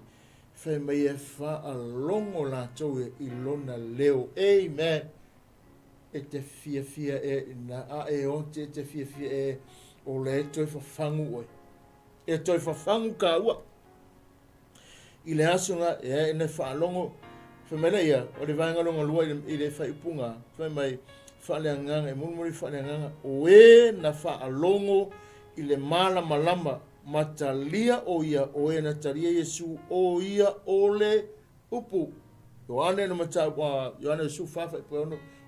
Whai mai e wha a longo la tau i lona leo. Amen. E te fia e na a e o te fia e o le toi whafangu oi. E toi whafangu ka ua. I le asunga e ne wha longo. Whai mai ia, o le vaenga longa lua i le whai upunga. Whai mai wha le anganga, e mulmuri wha le anganga. O e na wha longo i le mala malama. Matalia o ia o e na taria Yesu o ia o le upu. Ioane no mata wa Ioane su fafa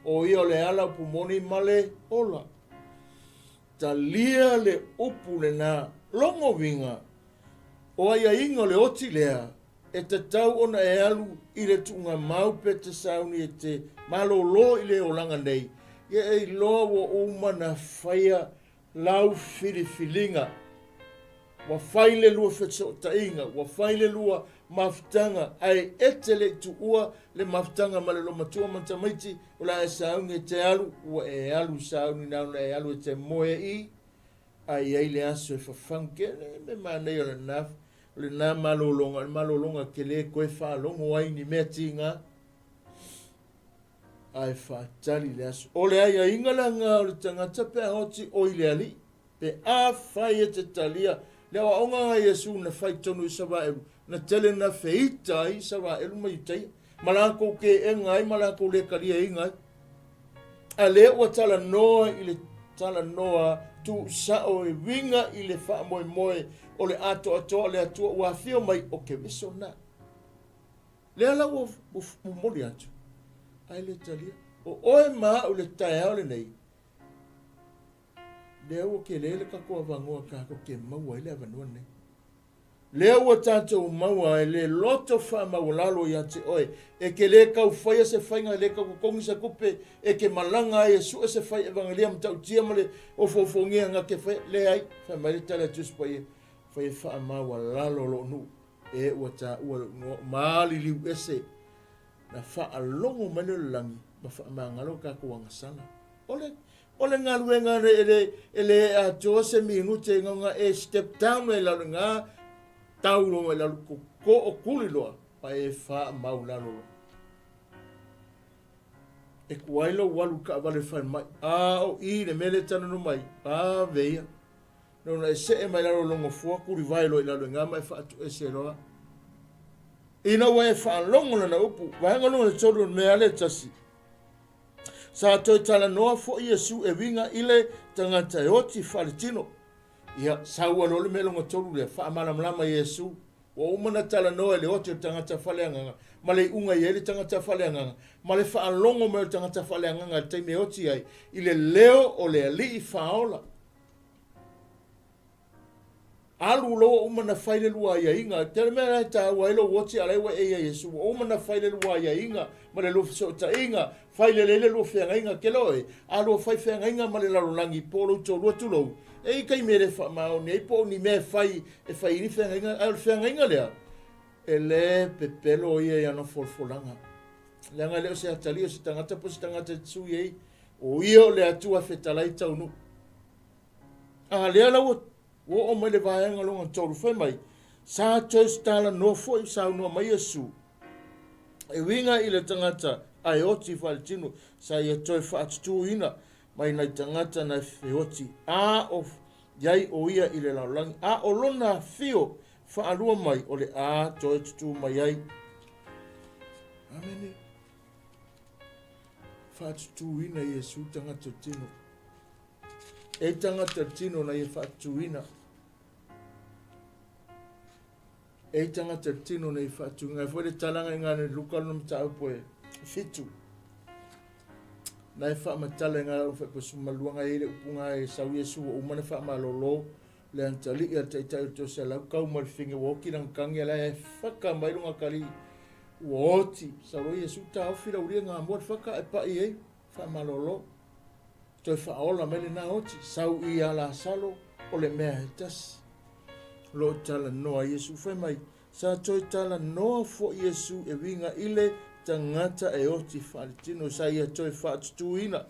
o ia o le ala upu moni male ola. Talia le upu le na longo winga. O ia inga le oti lea. E te tau ona e alu i le tunga mau pe te sauni e te malolo i le olanga nei. Ia e loa wa uma na whaia lau filifilinga. Wa whaile lua whetsotainga, wa whaile lua maftanga, ai etele tu ua le maftanga ma le lo matua matamaiti, o la e saungi te alu, ua e alu saungi nauna e alu e te moe i, ai ai le aso e whawhanke, me manei o le naf, o le nā malolonga ke le koe whalongo ai ni mea tinga, ai whaatali le aso. O le ai a ingalanga o le tangata pe hoti o i le ali, pe a whai e te talia, le wa onga Yesu na fai tonu Israel na tele na feita Israel mai tai malako ke engai malako le kalia ingai ale wa tala noa ile tala noa tu sa o winga ile fa moi moi o le ato le ato wa fio mai o ke visona le ala o moli atu ai le talia o oe ma o le tai ole nei leo ke lele ka ko vangoa ka ko ke maua ile vanua nei leo tatou maua ele loto fa maulalo ya te oe e ke le ka ufaia se fainga le ka ko kongi sa kupe e ke malanga e su se fai evangelia mtau tia male o fofongia nga ke fai le ai fa mai tala tus pai fai fa maua lalo lo nu e o ta o mali li ese na fa alongo mane langi ma fa mangalo ka ko wangasana ole ngā luenga ele a Jose minute ngonga e step down e la nga taulo e la ko o kuliloa pa e fa maulalo e kuailo walu ka vale fa mai o i le mele tana no mai veia no na se e mai la longo fo kuri vailo e la nga mai fa e se loa ina wa fa longo na upu wa ngolo le tolu me ale tasi sa toi tala noa fo Yesu e winga ile tangata e oti whaletino. Ia, sa ua lole me longa tolu le wha amala Yesu. Wa umana tala noa le oti o tangata whaleanganga. Ma le unga i ele tangata whaleanganga. Ma le wha alongo me o tangata whaleanganga te me oti ai. Ile leo o le ali i whaola. Alu loa umana whaile lua ia inga. Tere mea ta wailo woti alaiwa e Yesu. Umana whaile lua ia inga. Ma le lufi so ta inga. Whaile lele lua whianga inga ke loe. Alu whai whianga inga ma le larolangi polo to lua tulo. E kai mere wha mao ne po ni me whai e whai ni whianga inga. Alu whianga inga lea. E le pepelo ia ia no folfolanga. Leanga leo se atali o se tangata po se tangata tsu iei. O ia o le atua whetalai taunu. Lea lau o mai le vaenga longa tolu whai mai. Sa tois tala no foi sa no mai Yesu. E winga i le tangata ai oti whaletino sa ia toi whaatutuina mai nei tangata na whioti. Of iai o ia i le laulangi. O lona fio whaalua mai o le toi tutu mai ai. Amene. Whaatutuina Yesu tangata tino. E tangata tino na ia whaatutuina. E tangata tino na ia whaatutuina. Fwere talanga ngane lukalo mta upoe. Fitu. Nai wha matala ngā rau wha sumaluanga e le upunga e sau Yesu o umana wha malolo le antali i a taitai to se lau kau mariwhinge woki nang kangi ala e whaka mairunga kari uoti. Sau Yesu ta awhira uria ngā mua whaka e pa i ei wha malolo. Toi wha ola mele nā oti. Sau i ala salo o le mea he tasi. Lo tala noa Yesu whai mai. Sa toi tala noa fo Yesu e winga ile tangata e oti whaletino sa ia toi whaatutuina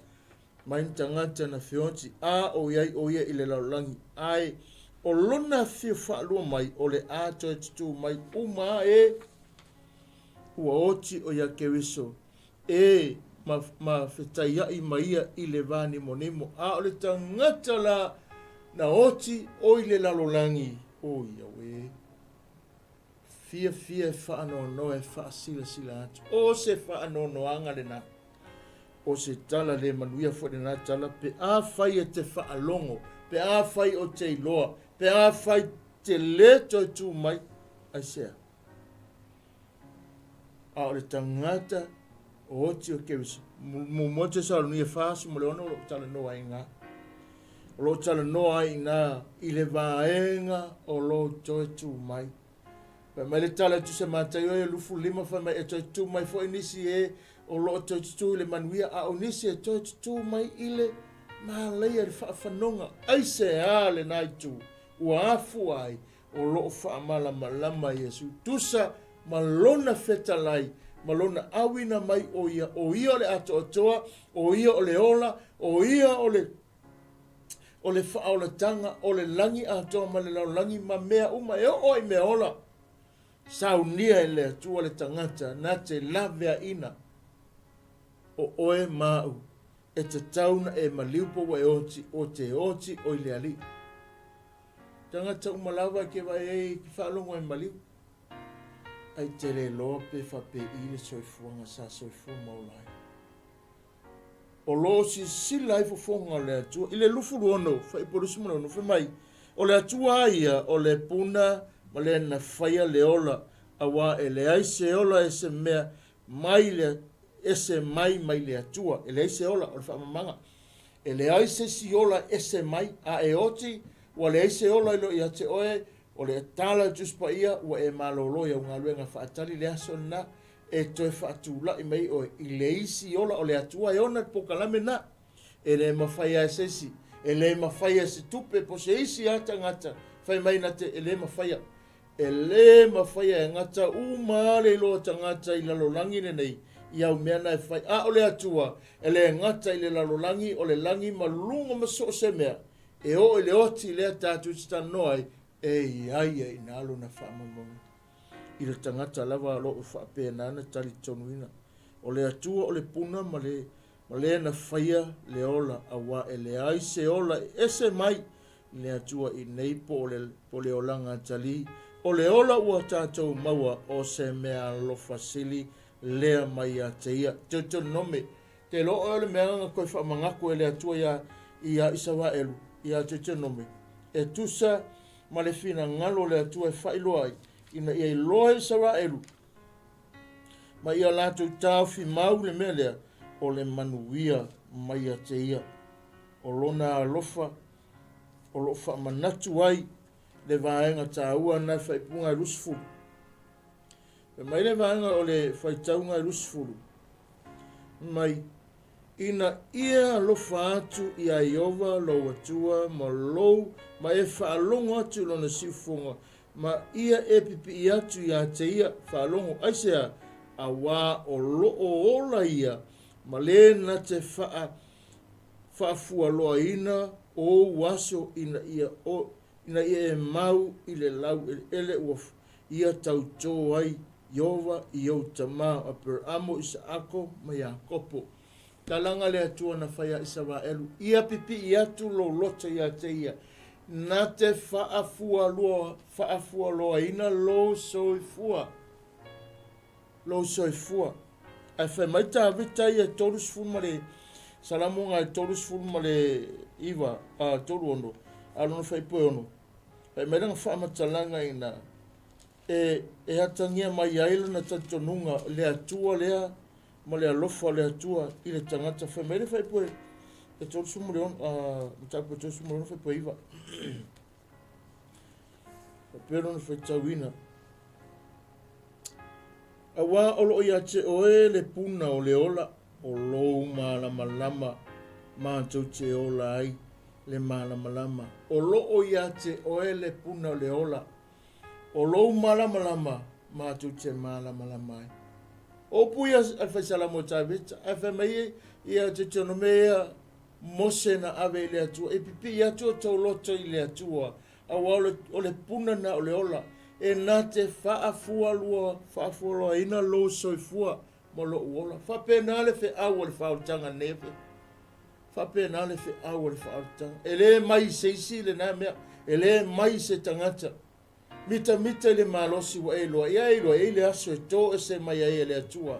mai tangata na whioti o ia i le laulangi ai o lona fia whaalua mai o le ato e tutu mai uma ua oti o ia kewiso ma whetaiai maia i le vani monimo a o le tangata la na oti o i le lalolangi o ia we fia whaanono e whaasila atu o se whaanono anga le na o se tala le manuia fwere na tala pe a whai e te whaalongo pe a whai o te iloa pe a whai te leto e tu mai ai sea a o le tangata o oti o kewisa mo te salu ni e whaasu mo le ono lo tala noa inga lo tala noa ina i le vaenga o lo toe tu mai pe mai le tala tu se matai o e lufu lima wha mai e toe tu mai fo inisi o lo toe tu le manuia a o nisi e toe tu mai i le ma leia le whaafanonga ai se a le nai tu ua afu ai o lo whaamala malama Yesu tusa malona fetalai malona awina mai o ia le ato atoa o ia o le ola o ia o le FAAOLATAGA o le langi atoa ma le langi ma mea uma e o i mea ola saunia e le atua le tangata na te lavea ina o oe mau e te tauna e maliupo wa e oti o te oti o i le ali tangata umalawa ke vai ki whaalongo e maliu ai te le lope whape i le soifuanga sa soifua maulai o lo si silai fofonga le atua i le lufu luono whai porusi manono whai mai o le atua ia o le puna ma le na whaia le ola awa e le aise ola e se mea mai le ese mai le atua e le aise ola o le whaamamanga e le aise si ola ese mai a e oti wa le aise ola ilo ia te oe o le tala juspa ia wa e malolo ia unga luenga whaatali le aso na e toe whaatula i mei oe i le isi ola o le atua e ona pokalame na e le mawhaia e sesi e le mawhaia se tupe po se isi ata ngata whai mai na te e le mawhaia e ngata uma le loa tangata i lalolangi nei i au mea na e whai a o le atua e le ngata i le lalolangi o le langi malunga maso se mea e o le oti le tatu tanoai e ai na alo na whaamamonga i le tangata lava alo o whaapena na tali tonuina o le atua o le puna ma le na whaia le ola awa e le aise ola ese mai le atua i nei po le olanga tali o le ola ua tātou maua o se mea lofa sili lea mai a te ia te nome te lo o le mea nga koe whaamangako e le atua ia isawa elu ia te nome e tusa ma le fina ngalo le atua e whailoa ai ina ia i loa isawa elu ma ia lātou tāu fi mau le mea lea o le manuia mai a te ia o lona alofa o lo whaamanatu ai le vaenga tāua na whaipunga i rusfulu. E mai le vaenga o le whaitaunga i rusfulu. Mai ina ia lofa atu i a Iova lo atua ma lou ma e whaalongo atu lo na siufonga ma ia e pipi atu i a te ia whaalongo aisea a wā o loo ola ia ma le na te whaafua loa ina o waso ina ia e mau i le lau ele uafu ia tautō ai Iova i au tamā a Abrahamo Isaako ma Iakopo talanga le atua na whaia isawa elu ia pipi i atu lo lota ia te ia na te whaafua loa ina lo soifua ai whai mai tā vita ia tolus fulma le salamunga i tolus fulma le iwa a tolu ono alona whai poe ono ai mai ranga whaamatalanga ina e hatangia mai aila na tatonunga le atua lea ma le alofa le atua i le tangata whai mai le whai poe e tolu sumu le ono mtapo tolu sumu le ono whai poe iwa pero na whai tauina awa olo ia te oe le puna o le ola o lou malama mātou te ola ai le malama o loo ia te oe le puna o le ola o lou malama mātou te malama ai o puia alfaisala mo tāweta awha mai ia te tono mea mose na awe le atua e pipi ia tua tau loto i le atua Awa ole puna na ole ola. E nā te whaafua ina lo soifua mo lo uola. Whapena le FAAO o le whaotanga newe. Whapena le FAAO o le whaotanga. E le mai seisi le nā mea. E le mai se tangata. Mita le malosi wa e loa. Ia e loa e le aso e tō e se mai e le atua.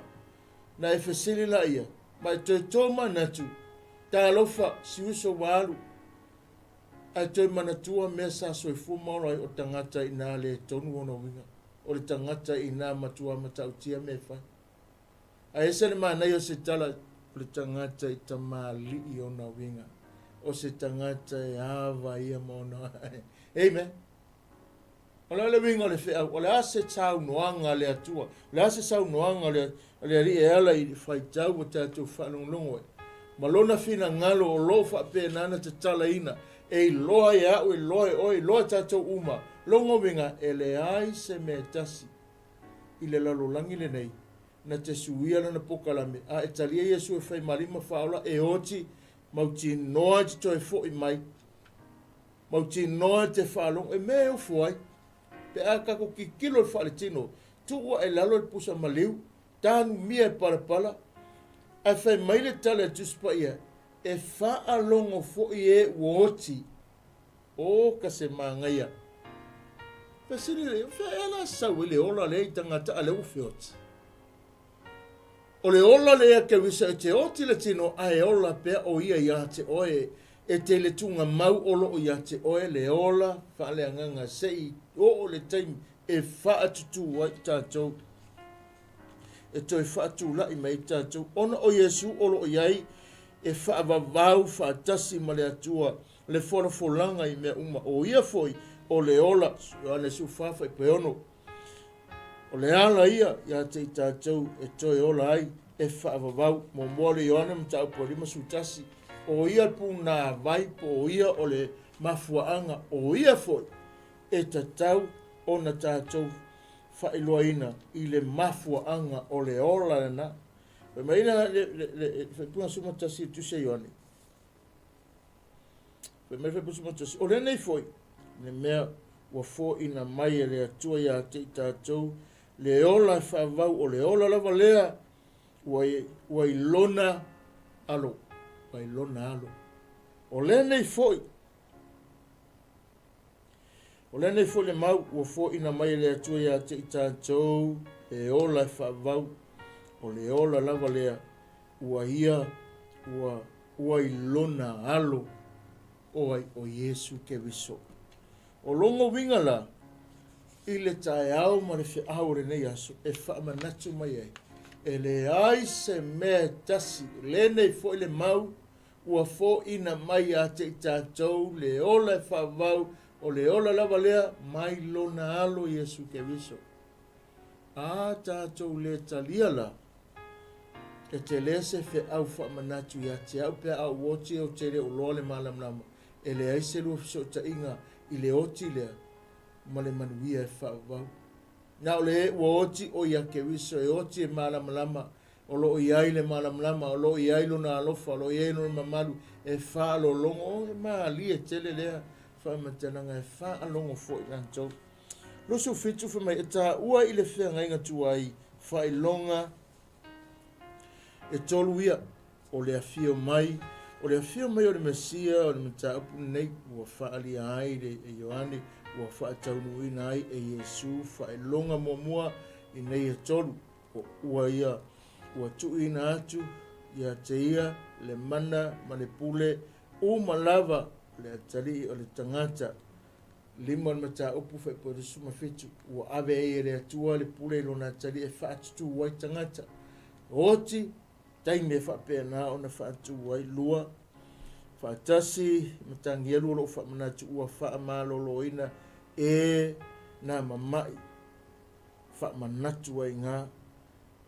Na e whesili la ia. Mai tō tō manatu. Tā lofa si uso waru. Ai toi manatua mea sa soifu maura o tangata i nā le tonu ono winga. O le tangata i nā matua matautia me whai. Ai esa le mānei o se tala o le tangata i ta māli i ona winga. O se tangata e awa ia mauna. Amen. O le winga o le whea. O le ase tau noanga le atua. O le ase tau noanga le ri e ala i whai tau o tātou whanongongo e. Malona fina ngalo o lo whape nana te tala ina. E loa e au e loa e oi, loa tātou uma. Longo winga e le ai se me tasi. I le lalolangi le nei. Na te suia na pokalame. A e talia Yesu e whai marima whaola e oti. Mauti noa te toi fo i mai. Mauti noa te whalong e me o fuai. Pe a kako ki kilo e whale tino. Tua e lalo e pusa maliu. Tānu mia e parapala. A whai maile tala e tuspa ia. E whaalongo fo i e uoti. O ka se māngaia. Pasiri le, whaela sau le ola le i tangata a le uwhioti. O le ola le a ke wisa e te oti le tino a e ola pea o ia ia te oe. E te le tunga mau olo o ia te oe le ola. Whaale anganga sei o le taimi e whaatutu wai tātou. E toi whaatu la i mai tātou. Ona o Yesu olo o iai. E whaavavau whaatasi ma le atua. Le wharafolanga i mea uma. O ia foi o le ola. Ioane su whawha i peono. O le ala ia. Ia te i tātou e toi ola ai. E whaavavau. Mo mua le Ioane mtau po rima su tasi. O ia puna vai po o ia o le mafuaanga. O ia foi. E tatau o na tātou whailoaina i le mafuaanga o le ola na. Ma ina le punga suma tasi tu se Ioane. Me fe suma tasi. O le nei foi. Le mea wa fo ina mai e le atua ia te i tātou. Le ola whavau o le ola lava lea. Wai lona alo. Wai lona alo. O le nei foi. O le nei foi le mau wa fo ina mai e le atua ia te i tātou. Le ola whavau. O le ola lava lea, ua ia, ua ilona alo, o Yesu ke wiso. O longo winga la, i le tae au ma le FAAO re nei aso, e whaamanatu mai ai. E le ai se mea tasi, le nei fo le mau, ua fo ina mai a te i tātou, le ola e whaavau, o le ola lava lea, mai lona alo Yesu ke wiso. A tātou le talia la, e te lese FAAO whaamanatu ia te au pia au woti o te re o loa le malamlama. E le aise lua fiso ta inga i le oti lea ma le manuia e whaavau. Nā o le ua oti o ia ke wiso e oti e malamlama o lo iai le malamlama o lo iai lo na alofa o lo iai lo mamalu e whaalo longo o e maali e tele lea whaamatananga e whaalongo fo i nantou. Loso fitu whamai e tā ua i le whea ngainga tuai whailonga e tolu ia o le afio mai o le o le Mesia o le mataupu nei ua whaali ai le e Ioane ua whaataunuina ai e Yesu whaelonga mua i nei e tolu o ua ia ua tuina atu ia te ia le mana ma le pule malava le atali o le tangata lima o le mataupu whaipore suma fitu ua ave e le atua le pule lona atali e whaatutu wai tangata oti taime whapea nā o na whaatu wai lua. Whaatasi, matangi alu o whamanatu ua whaamalolo ina e nā mamai. Whamanatu wai ngā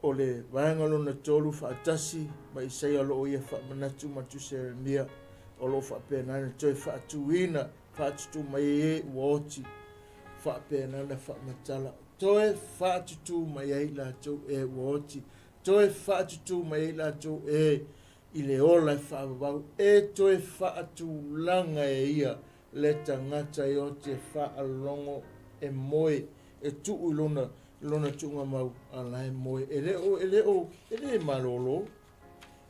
o le vaengalo na tolu whaatasi ma isai alo o ia whamanatu matu Seremia o lo whapea nā na toi whaatu ina whaatutu mai e uoti whapea nā na whamatala. Toi whaatutu mai ei la tau e uoti. Toe whaatutu mai la tau e i le ola e whaavavau. E toe whaatu langa e ia le tangata i o te whaalongo e moe e tuu lona tunga mau a lai moe. E le malolo,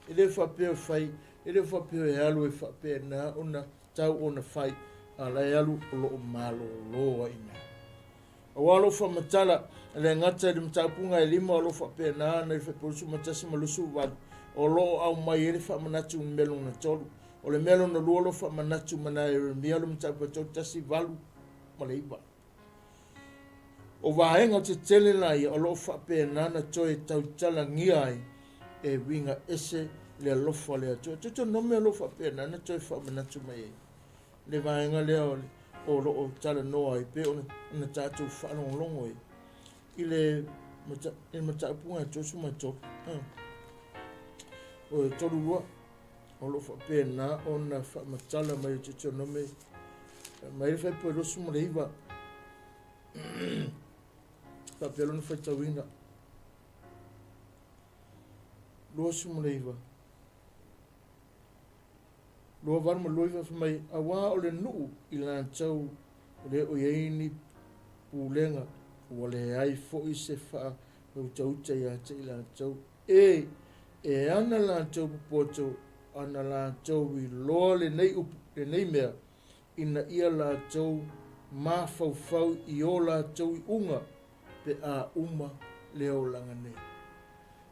e le whapeo whai, e le whapeo e alu e whapeo na ona tau ona whai a lai alu o loo malolo a ina. A walo whamatala, le ngata le mtaupunga e lima o lo whapeo na i whaporusu matasi malusu wadu. O loo au mai e le whamanatu melo na tolu. O le melo na luolo whamanatu mana e mialo mtaupatou tasi walu ma le iwa. O wahenga te tele lai o loo whapea nana toe tautala ngia ai e winga ese le alofa le atua. Tuto nome alo whapea nana toe whamanatu mai e. Le wahenga lea o loo tala noa i pe ona tātou whalongolongo e. I le mataupunga e tosu mato. O e toru rua. O lo whapea nā ona whamatala mai tuto nome. Mai le whaipo e rosu ma le iwa. Whapea lona whaitawina. Rosu ma le iwa. Loa warma loiwa whamai awa o le nuu i la tau le o yeini pūlenga o le ai fo i se wha o tauta i ate i la tau e ana la tau pupoto ana la tau i loa le nei upu le nei mea ina ia la tau ma fau i o la tau i unga pe a uma le o langa nei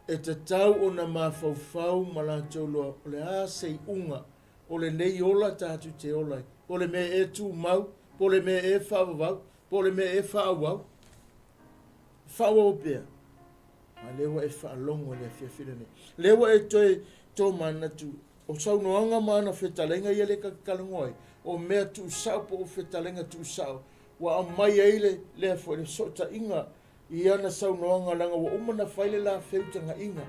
e te tau o na ma fau ma la tau loa o le a sei unga o le nei ola tātu te ola, o le me e tū mau, po le me e whawawau, po le me e whawau. Whawau pia. Ma lewa e whaalongo le whiawhira ne. Lewa e toi tō manatu, o saunoanga mana whetalenga i le kakalangoi, o mea tū sau po o whetalenga tū sau, wa a mai eile le fo le sota inga, i ana saunoanga langa wa umana whaile la whiutanga inga.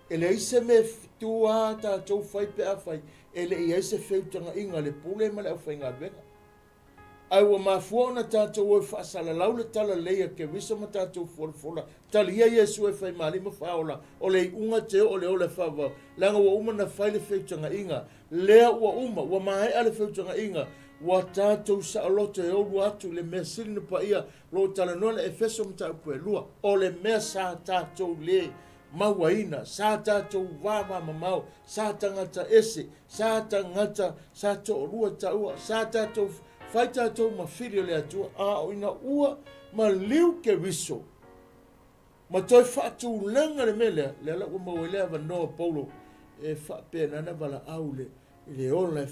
Ele ise me tua ta tau whai pe a whai, ele i ise whiutanga inga le pule ma le au whai ngā venga. Ai wa mafua na tātou o whaasala lau le tala leia ke wisa ma tātou fola. Tali ia Yesu e whai malima whaola, o le unga te o le ole whawau. Langa wa uma na whai le whiutanga inga, lea wa uma, wa mahe a le whiutanga inga, wa tātou sa alote e olu atu le mea siri na pa ia, lo tala noa le efeso mta upe lua, o le mea sa tātou le, mawaina, sa tātou wāma mamau, sa tangata ese, sa tangata, sa tō rua taua, sa tātou whai tātou ma whiri le atua, a o ina ua ma liu ke wiso. Ma toi whātou langa le melea, le ala ua mawelea wanoa Paulo, e whapea nana wala au le ola e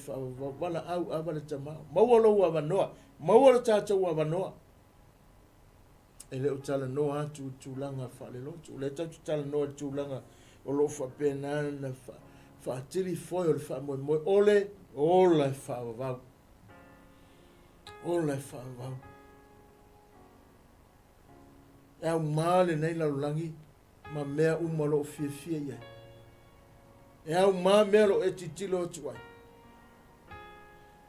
wala au a wala tamau. Mawalo ua wanoa, mawalo tātou ua wanoa. E leo tala noa atu tūlanga whale lotu. Le tau tala noa tūlanga o lo whapea nana whaatiri foi o le wha moe. Ole e whaavavau. Ole e whaavavau. E au maale nei lalulangi ma mea umalo o fia iai. E au maa mea lo e titilo atu ai.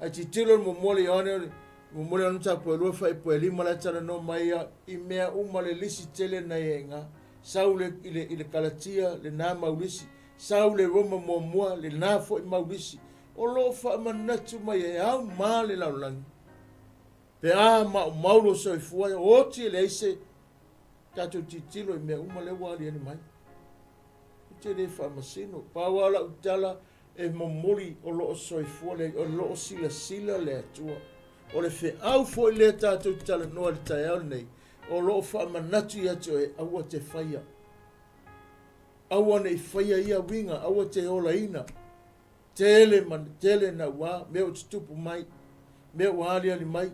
A titilo mo mole Ioane mo mole anu tapu e lua whai po e lima la tala no mai I mea umale lisi tele na e ngā. Sau le ile kalatia le nā maulisi. Sau le roma mua le nā fo I maulisi. O lo wha manatu mai e au maa le laulangi. Pe a maulo so I fuai o ti le eise tato titilo I mea umale wali ane mai. Te le wha masino. Pawala utala e momoli o loo soifua le o loo sila le atua. O le whi au fo I le tātou tala noa le tai au nei. O loo wha manatu I atu e aua te whaia. Aua nei whaia ia winga, aua te ola ina. Tele na wā, mea o tutupu mai, mea wālia li mai.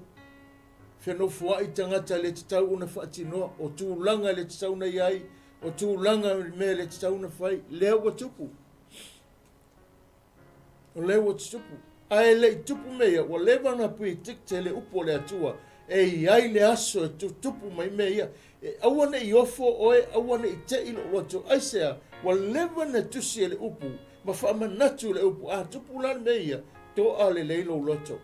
Whenofua I tangata le tatau una whaatinoa, o tūlanga le tatau na iai, o tūlanga me le tatau na whai, leo wa tupu. O leo wa tupu. Ai le tupu mea, wa lewa na pui tik te le upo le atua, e iai le aso e tupu mai mea. E awane I ofo oe, awane I te ilo roto, aisea, wa lewa na tusi e le upu, ma whaamanatu le upu, a tupu lan mea, to a le leilo roto.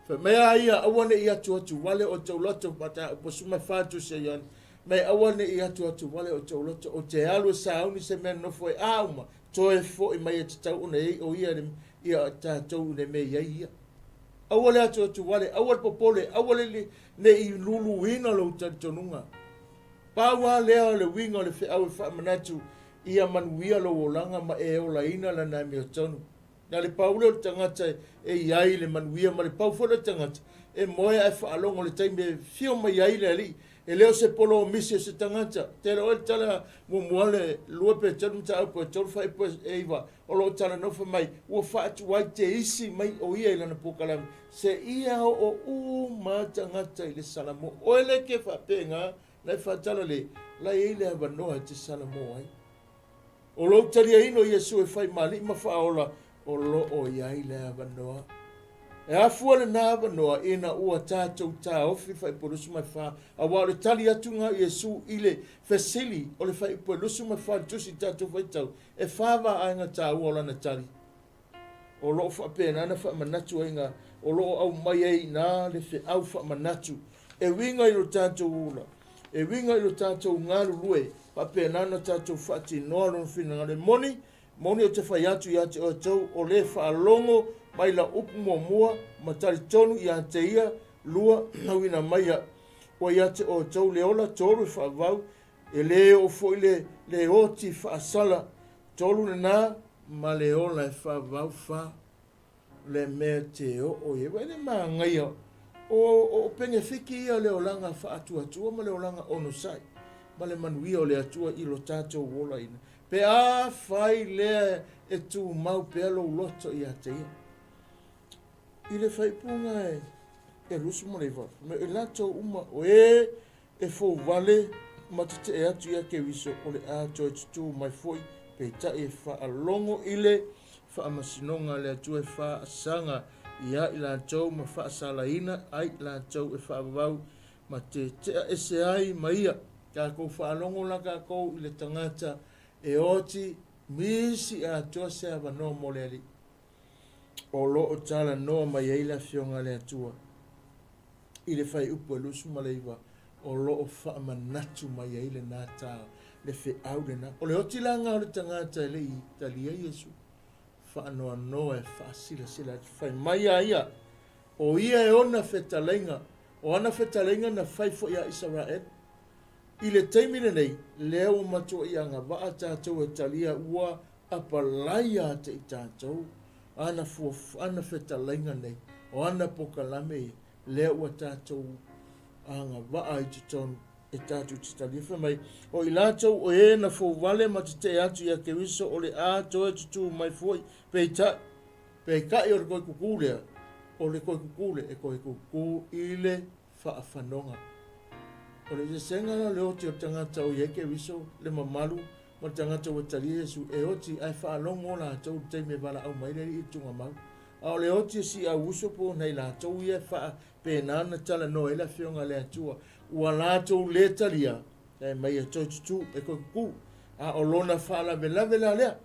Fa mea ia awane I atu wale o tau loto, pata po suma whātu se Ioane, mai awane I atu wale o tau loto, o te alu sa auni se mea nofo e auma, toe fo I mai e te tau una e o ia ia tātou ne me ia ia. aua le atu wale, aua le popole, aua le I luluina lo tonunga. Paua lea le winga le fe au fa manatu ia manuia lo olanga ma e olaina la na me tonu. Na le paule o tangata e iai le manuia ma le paufo le tangata e moea e whaalongo le taime fio mai iai le ali e leo se polo o misi se tangata te reo e tala muale lua pe tonu ta au pe tonu whai pe e iwa o lo tala nofa mai ua whaatu wai te isi mai o ia ilana pokalami se ia o ma tangata i le salamo o ele ke whapenga lai whaatala le lai eile hawa noa te salamo ai o lo taria ino Iesu e whai mali ma whaola o lo o iai le hawa noa e afua le nā wanoa e na ua tātou tā ofi whai porusu mai whā. A wā le tali atu ngā Iesu i le fesili o le whai porusu mai whā tusi tātou whai tau. E whāwa ainga tā ua lana tali. O loo whapena ana wha manatu ainga. O loo au mai ei nā le whi au wha manatu. E winga i lo tātou ula. E winga i lo tātou ngāru lue. Whapena ana tātou whati noa lona whina ngā le moni. Moni o te whai atu i ate o tau o le whaalongo mai la upu mua ma tari tonu i ate ia lua hauina mai a o i ate o tau leola toru i whaavau e le o foi le oti whaasala toru le nā ma leola e whaavau wha le mea te o e wene maa ngai o penge whiki ia leolanga whaatua ma leolanga ono sai ma le manuia o le atua i lo tātou wola ina pe a whai lea e tu mau pe alo loto i ate ia I le whaipunga e rusu mo lewa. Me e lato uma o e fo wale matite e atu ia ke wiso o le a toi tutu mai foi pe ta e wha alongo ile wha amasinonga le atu e wha asanga ia I lato ma wha asalaina ai lato e wha avau ma te tea ese ai ma ia ka kou wha alongo la ka kou I le tangata e oti misi a toa se avano mo le ali. O lo o tala noa mai eila fionga le atua. I le whai upu e lusu ma leiwa. O lo o wha manatu mai eile nā tā. Le whi au le nā. O le oti la ngā o le tangata e le I talia Iesu. Wha anoa noa e wha sila. Whai mai a ia. O ia e ona whetalenga. O ana whetalenga na whai fo ia Israel. I le teimine nei. Leo matua I anga waa tātou e talia ua apalaia te I tātou. Ana whetalainga nei, o ana pokalame lea ua tātou anga waa I te tonu e tātou te taliwha mai. O I lātou o e na whauwale ma te te atu ia ke wiso o le a toe tutu mai foi. Pei kai o le koe kukulea, o le koe kukule e koe kuku I le whaafanonga. O le senga la leo te o tangata o i ke wiso le mamalu, ma tangata wa tali Iesu e oti ai whaalongo la tau teime wala au mai I tunga mau. A o le oti si a uso po nei la tau ia wha penana tala no e la fionga le atua. Ua la tau le talia e mai a toitutu e koe kuku. A o lona whaala vela lea.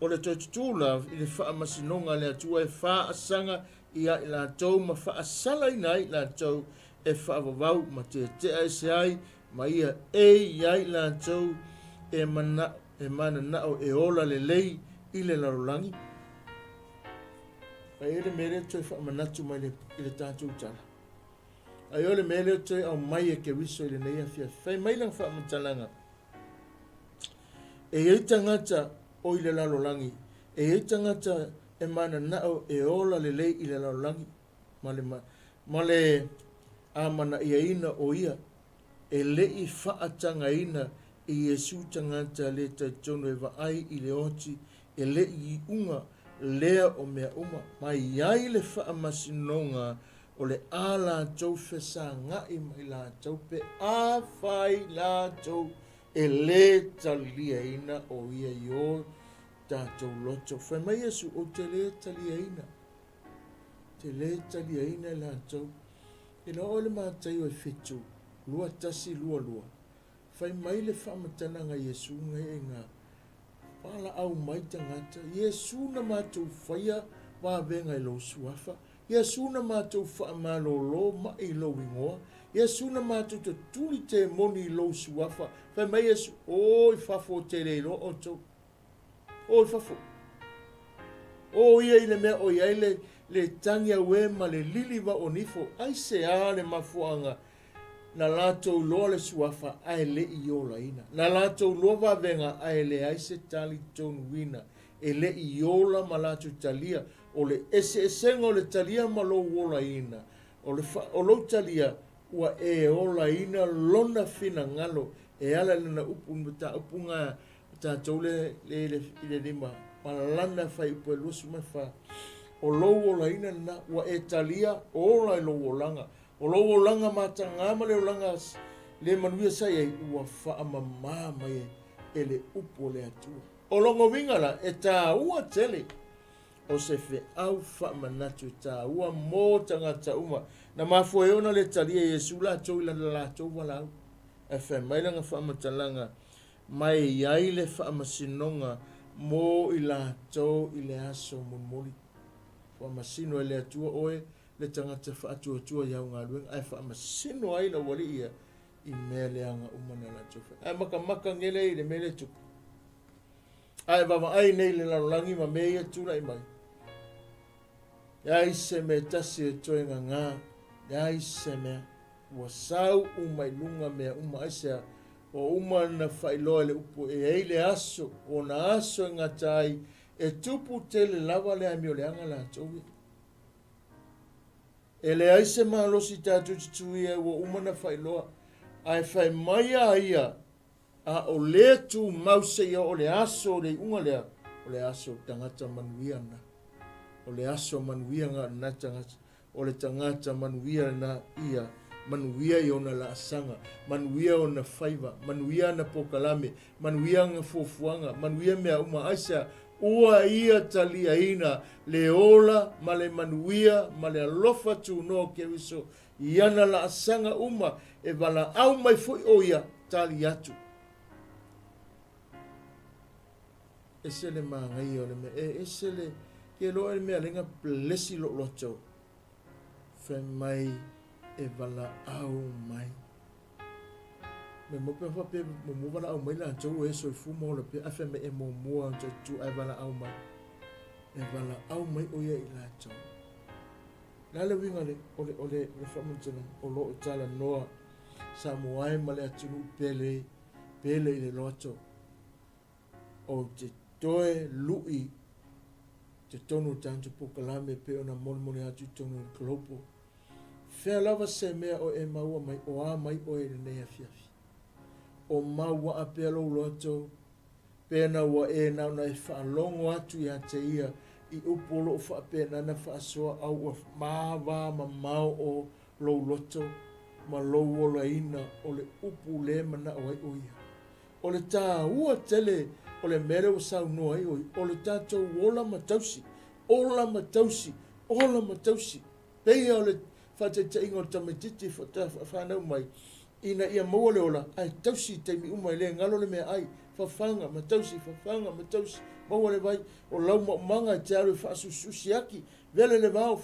O le toitutu la I le wha masinonga le atua e wha asanga ia I la tau ma wha asala inai la tau e wha vavau ma te ai se ai ma ia e iai la tau e mana nao e ola le lei I le larolangi. Ai ele mele toi wha manatu mai I le tātou tala. Ai ole mele toi au mai e ke wiso I le nei a fia. Whai mai lang wha matalanga. E ei tangata o I le larolangi. E ei tangata e mana nao e ola le lei I le larolangi. Ma le amana ia ina o ia. E lei whaatanga ina I Iesu tangata le taitono e waai I le oti e le I unga lea o mea uma. Mai iai le wha masinonga o le a la tau whesa ngai mai la tau pe a whai la tau e le talia ina o ia I o tātou loto. Whai mai Iesu o te le talia ina. Te le talia ina la tau. E la ole mātai o e whetu. Lua tasi lua. Whai mai le whamatananga Iesu ngai e ngā pala au mai tangata. Iesu na mātou whaia wā venga I lo suafa. Iesu na mātou whaamalo lo ma I lo ingoa. Iesu na mātou te tuli te moni I lo suafa. Whai mai Iesu, oi whafo te reiro o tau. Oi whafo. O ia I le mea o ia le le tangi aue ma le lili wa onifo, ai se a le mafuanga, na lato loa le suafa ai le i ola ina. Na lato loa wa venga ai le aise tali tonu wina, e le i ola ma lato talia, o le esenga o le talia ma lo ola ina, o lo talia ua e ola ina lona fina ngalo, e ala lena upunga ta tole le lima, ma lana fai upo e lusu mai fa, o lo ola ina na ua e talia ola e lo olanga, o lo olanga matanga ma le olanga le manuia sai e ua faa mamā mai e le upo le atua. O longo wingala e tā ua tele o se fe au faa manatu e tā ua mō tangata uma na mafo e ona le talia Yesu la tau ila la tau walau e fe mailanga faa matalanga mai iai le faa masinonga mō ila tau ile aso munmoli faa masino e le atua oe le tangata wha atua iau ngā luenga, ai wha masino ai na wali ia i mea leanga umana la tofa. Ai maka ngele i le mele tuku. Ai wawa ai nei le lalangi ma mea ia tula i mai. Ai se me tasi e toi ngā, ai se mea ua sau umai lunga mea uma aisea o uma na whailoa le upo e ei le aso o na aso e ngatai e tupu te le lawa le amio leanga la towi. E le aise mahalosi tātou titui e ua umana whailoa, ai whai mai a ia, a o le tu mause ia o le aso le unga lea, o le aso tangata manuia na, o le aso manuia ngā na tangata, o le tangata manuia na ia, manuia i ona la asanga, manuia o na whaiva, manuia na pokalame, manuia ngā fofuanga, manuia mea uma aisa, ua ia talia ina le ola ma le manuia ma le alofa tu no ke wiso iana la asanga uma e wala au mai foi o ia tali atu. Esele mangai o le me esele ke lo e mea lenga plesi lo loto fe mai e wala au mai. Me mo pe fa pe mo wala au mai la tau e so fu mo le pe afa me e mo mo tu ai wala au mai e wala au mai o ia i la tau la le winga le ole fa mo tena o lo tala noa sa mo ai ma le atu pele i le loto o te toe lui te tonu tanto pokalame pe ona mon atu tonu klopo fe lava se mea o e maua mai o a mai o e ne afiafi o maua a pelo loto, pena wa e nau na whaalongo atu ia te ia i upolo o whaapena na whaasoa au o mawa ma mau o lo loto, ma lo ola ina o le upu le mana o ai oia. O le tā ua tele o le mere o sau noa ai oi, o le tātou ola matausi, peia o le whatete ingo tamatiti whanau mai, ina ia maua le ola, ai tausi teimi umai le ngalo le mea ai, whawhanga, matausi, maua le vai, o lau manga i te aru whaasususi aki, vele le vau,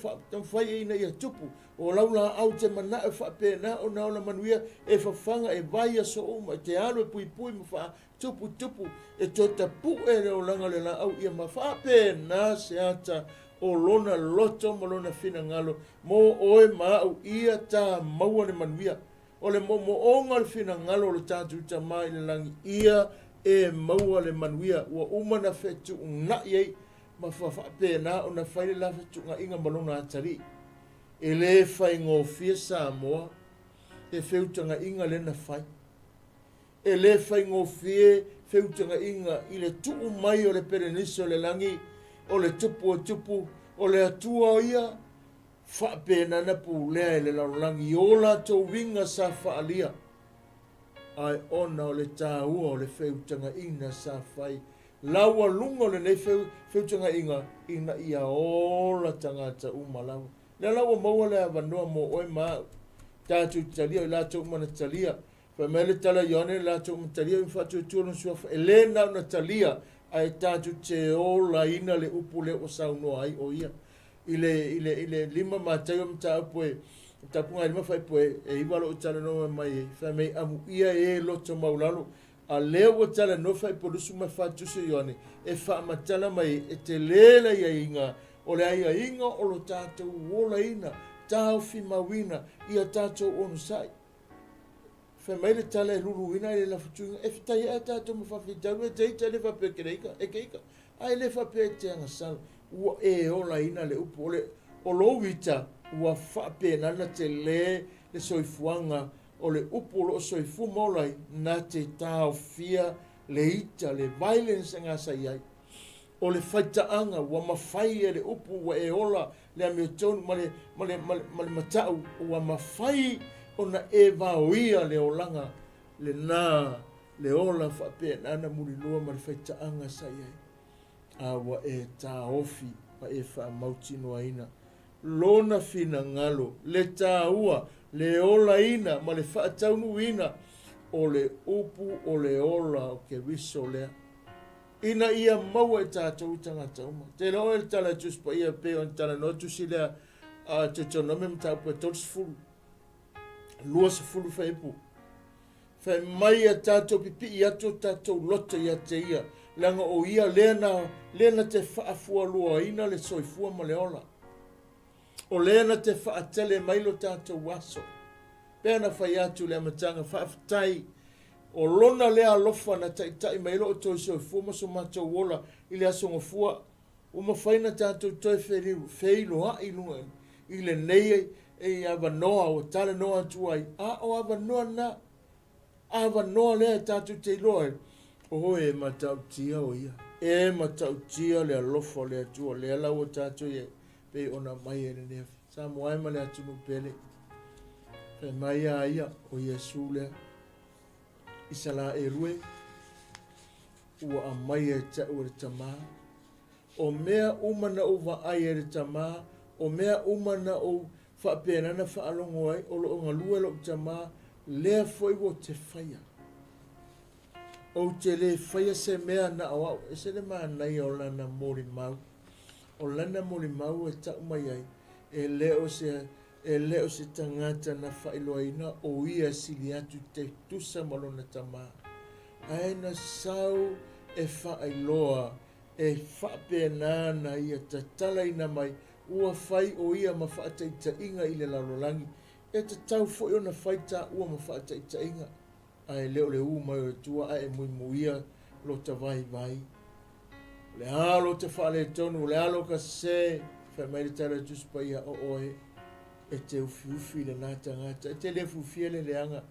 whai e ina ia tupu, o lau la au te mana e whapena, o nao la manuia, e whawhanga e vai a so uma, te aru e pui ma wha tupu, e tota pu e le o langa le la au ia ma whapena se ata, o lona loto ma lona fina ngalo, mo oe ma au ia ta maua le manuia, o le momoonga le fina ngalo le tātou tamai le langi ia e maua le manuia ua umana fetu nga iei ma whawhapena o na whaile la fetu nga inga malona atari e le whai ngofia Samoa e whiutanga inga le na whai e le whai ngofia whiutanga inga i le tuu mai o le perenisi o le langi o le tupu o le atua ia whaapena na pūlea e le laulangi o la tau winga sa whaalia. Ai ona o le tāua o le whiutanga ina sa whai. Laua lunga o le nei whiutanga ina ia o la tangata umalau. Le laua maua le awanoa mo oi maa. Tātou talia i la tau umana talia. Wha mele tala Ioane la tau umana talia i whatu tuana suafa. E le nau na talia ai tātou te o la ina le upu le o saunoa ai o ia. Ile lima matai o mta poe tapunga lima fai poe e ibalo tala no mai fa mai amu ia e loto maulalo a leo tala no fai po lusu ma fa tu se Ioane e fa matala mai e te lela ia inga o le aia inga o lo tātou wola ina, tāu fi mawina, ia tātou onu sai. Whamaile tala e lulu ina e la futunga, e fitai e tātou mawhawhitau, e teita le whapekereika, e keika. Ai le whape te anga sala, ua e ola ina le upo, o lo wita, ua whape nana te le soifuanga, o le upo lo soifu molai, na te tāu fia, le ita, le violence nga sai ai. O le whaitaanga, ua mawhai e le upu, ua e ola, le amio tonu, ma le matau, ua mawhai o na e vauia le olanga, le nā, le ola whape nana muri lua, ma le whaitaanga sai ai. A ua e tā ofi, pa e wha mauti noa ina. Lona fina ngalo, le tā ua, le ola ina, ma le whaataunu ina, o le upu, o le ola, o ke wiso lea. Ina ia maua e tātou tangata uma. Te loa e tala tus pa ia peo en tala no tusi lea te tonome mta upa totis fulu. Lua se fulu whaipu. Whai mai a tātou pipi i ato tātou lota i te ia. Langa o ia lena te whaafua lua ina le soifua ma le ola. O lena te whaatele mailo tātou waso. Pēna whai atu le amatanga whaafitai. O lona lea alofa na tai mai lo to so fuma so mato wola ile asonga fua uma faina tanto toi feilo ha ilunga ile nei e ava noa o tale noa tuai o ava noa na ava noa le tanto te loi o e matau tia o ia e matau tia le alofa le tu le la o tanto ye pe ona mai ene ne sa moai ma le atu no pele pe mai ia o Yesu le isala e rue ua a mai e ta ua tama o mea umana o va ai e tama o mea umana o whapena na whaalongo ai o lo ngalua lo tama lea foi wo te whaia o te le whaia se mea na awau e se le maa nei o lana mori mau o lana mori mau e ta umai ai e leo se tangata na whailoaina o ia sili atu te tusa malona tama. Aina sau e whailoa e whapenana ia tatala ina mai ua whai o ia ma whaataita inga i le lalolangi e te tau fo i ona whaita ua ma whaataita inga. Ai leo le mai o tua ai e muimuia lo ta vai. Le halo te whale tonu, le halo ka se whamairi tala tuspa ia o oe. E te ufiufi le nātangata, e te le fufia le leanga,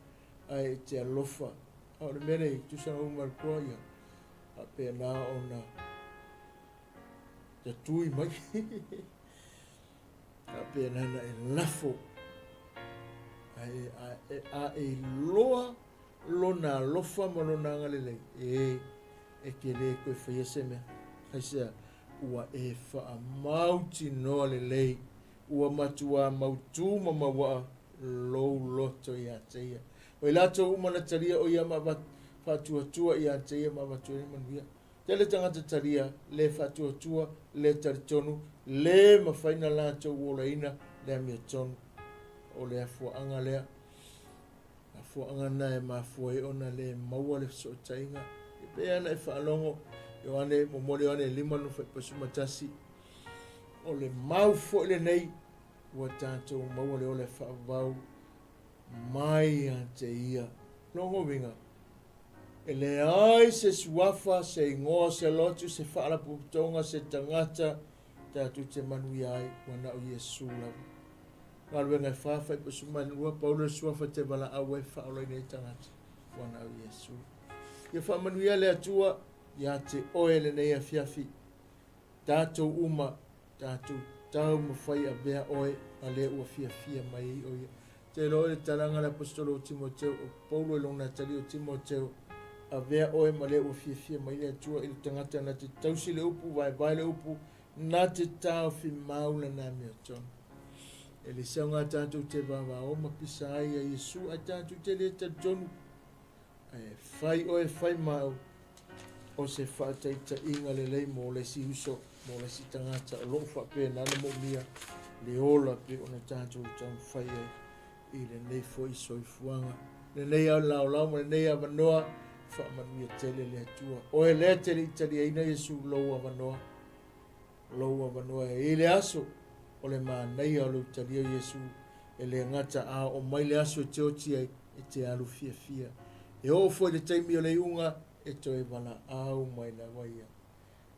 ai te alofa. Au le mere i tusanga umar kua ia, a pēnā ona te tui mai. A pēnā na e lafo. A e loa, lona alofa ma lona ngalele. E ke le koe whaia se mea. Haisea, ua e wha mauti noa le lei. Ua matua mautu mamawa lou loto i a teia. O i lato umana taria o ia ma whatuatua i a teia ma watuere manuia. Tele tangata taria, le whatuatua, le taritonu, le mawhaina lato uolaina, le amia tonu. O le afuanga lea. Afuanga na e mafua e ona le maua le so tainga. E pea na e whaalongo, Ioane, momole Ioane, lima no whaipusumatasi. O le mau fo le nei ua tātou maua le ole whaavau mai a te ia longo winga e le ai se suafa se ingoa se lotu se whaalapu tonga se tangata tātou te manui ai wana o Yesu lau ngaru ngai whawhai pasu manua paula suafa te wala awe whaolai nei tangata wana o Yesu ia whamanui le atua ia te oe le nei a fiafi tātou uma tātou tau mawhai a bea oe a lea ua fia mai o ia. Te loe le taranga le apostolo o Timoteo, o Paulo e lona tali o Timoteo, a bea oe ma lea ua fia mai lea tua i le tangata na te tausi le upu, vai le upu, na te tau fi maula na mea tonu. E le saunga tātou te wawa o mapisa ai a Yesu, a tātou te le ta tonu. E whai oe whai mau, o se whaataita inga le lei mo le si uso, mo le si tangata o loo whape nana mo mia le ola pe ona tātou tau whai e i le nei fo i soifuanga. Le nei au lau mo le nei a manoa wha manuia tele le atua. O e lea tele i tali aina Yesu lau a manoa. loua vanua e le aso o le manai o le talia Iesu e le ngata a o mai le aso e te oti ai e te alu fia fia. E o foi le taimi o le unga e to e wana au mai na waia.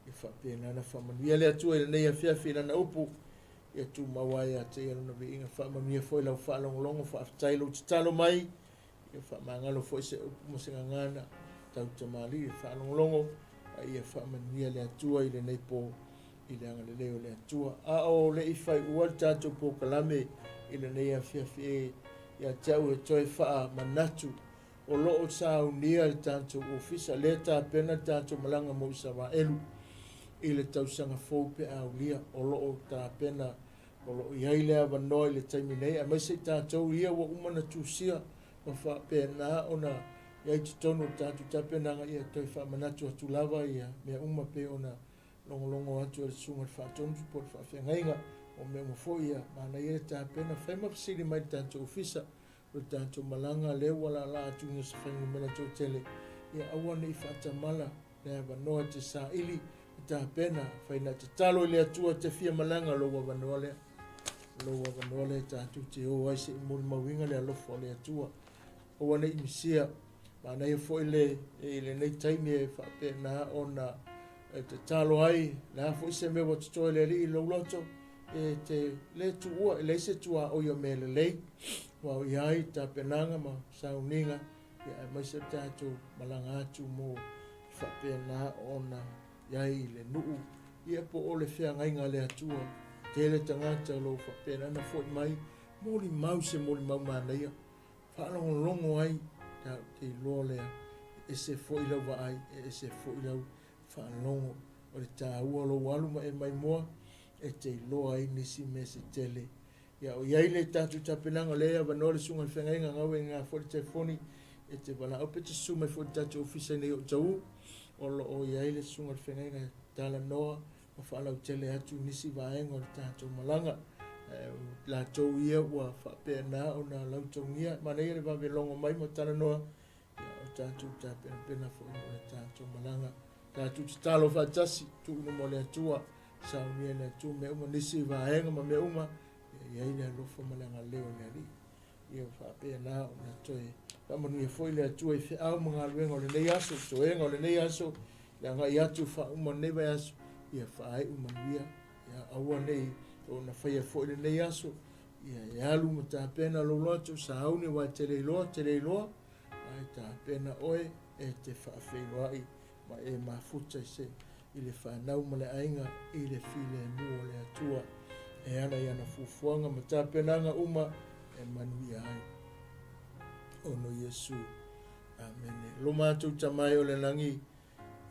E whapena na whamanuia le atua e nei a fia fia na upu e tu mawai a te alo na vi inga whamanuia foi lau whaalongolongo whaaftailo te talo mai e whamangalo foi se upu mo se ngangana tau tamali e whaalongolongo a ia whamanuia le atua i le nei po i le anga le leo le atua. A o le ifai ua tātou po kalame i le nei a fia fia ia tau e toi wha manatu o loo sa unia le tātou ofisa le tā pena tātou malanga mo isa wa elu i le tausanga fōpe a ulia o loo tā pena o loo iai lea wanoi le taimi nei a maise tātou ia wa umana tūsia ma wha pena ona iai titono tātou tā pena ia toi wha manatu atu lava ia mea uma pe ona longo atu e sunga wha tonu po wha whengainga o mea mofo ia mana ia tā pena whaima pasiri mai tātou ofisa o tātou malanga le wala la atu ngia sa whainga mena tō tele ia awane i whaatamala lea wanoa te sa ili tā pena whaina te talo i le atua te fia malanga loa wanoa lea tātou te o aise i mori mawinga lea lofo le atua o wane i misia mana ia fo i le nei taimi e whaapena ona te talo ai le hafo i se mewa te toi le li i lauloto e te le tuua e le se tua o ia me le lei wa iai ta penanga ma sauninga ia mai se tātou malanga atu mo whapena ona iai le nuu ia po o le whea ngainga le atua te le tangata lo whapena na fo mai mori mau se mori mau manaia whanongo longo ai te loa lea e se fo i lau wa ai e se fo i lau whanongo o le tāua lo walu ma e mai moa e te loa ai nisi me se tele ia o iai le tātou tapenanga lea wanoa le sunga whengainga ngau e ngā fori telefoni e te wala au pete sume fori tātou ofisa nei o tau o lo o iai le sunga whengainga tala noa ma whaalau tele atu nisi vaenga o le tātou malanga la tau ia ua whapea nā o nā lau taungia mana ia le wawe longo mai mo tala noa ia o tātou tapena pena fori o le tātou malanga tātou te talo whaatasi tu unu mo le atua sa unia le atua me uma nisi vaenga ma me uma iai le alofa malanga leo le ali ia whapea nā o nā toe whamanu ia foi le atua i whiau mga luenga o le nei aso toenga o le nei aso le anga i atu wha uma newe aso ia whaai umanuia ia aua nei o na whaia foi le nei aso ia e alu ma tā pena lo loto sa haune wa te leiloa ai tā pena oe e te whaafeiloai ma e mafuta se i le whanau ma le ainga i le file mua le atua e ana i ana fufuanga ma tā penanga uma e manuia ai ono Iesu amene lo mātou tamai o le langi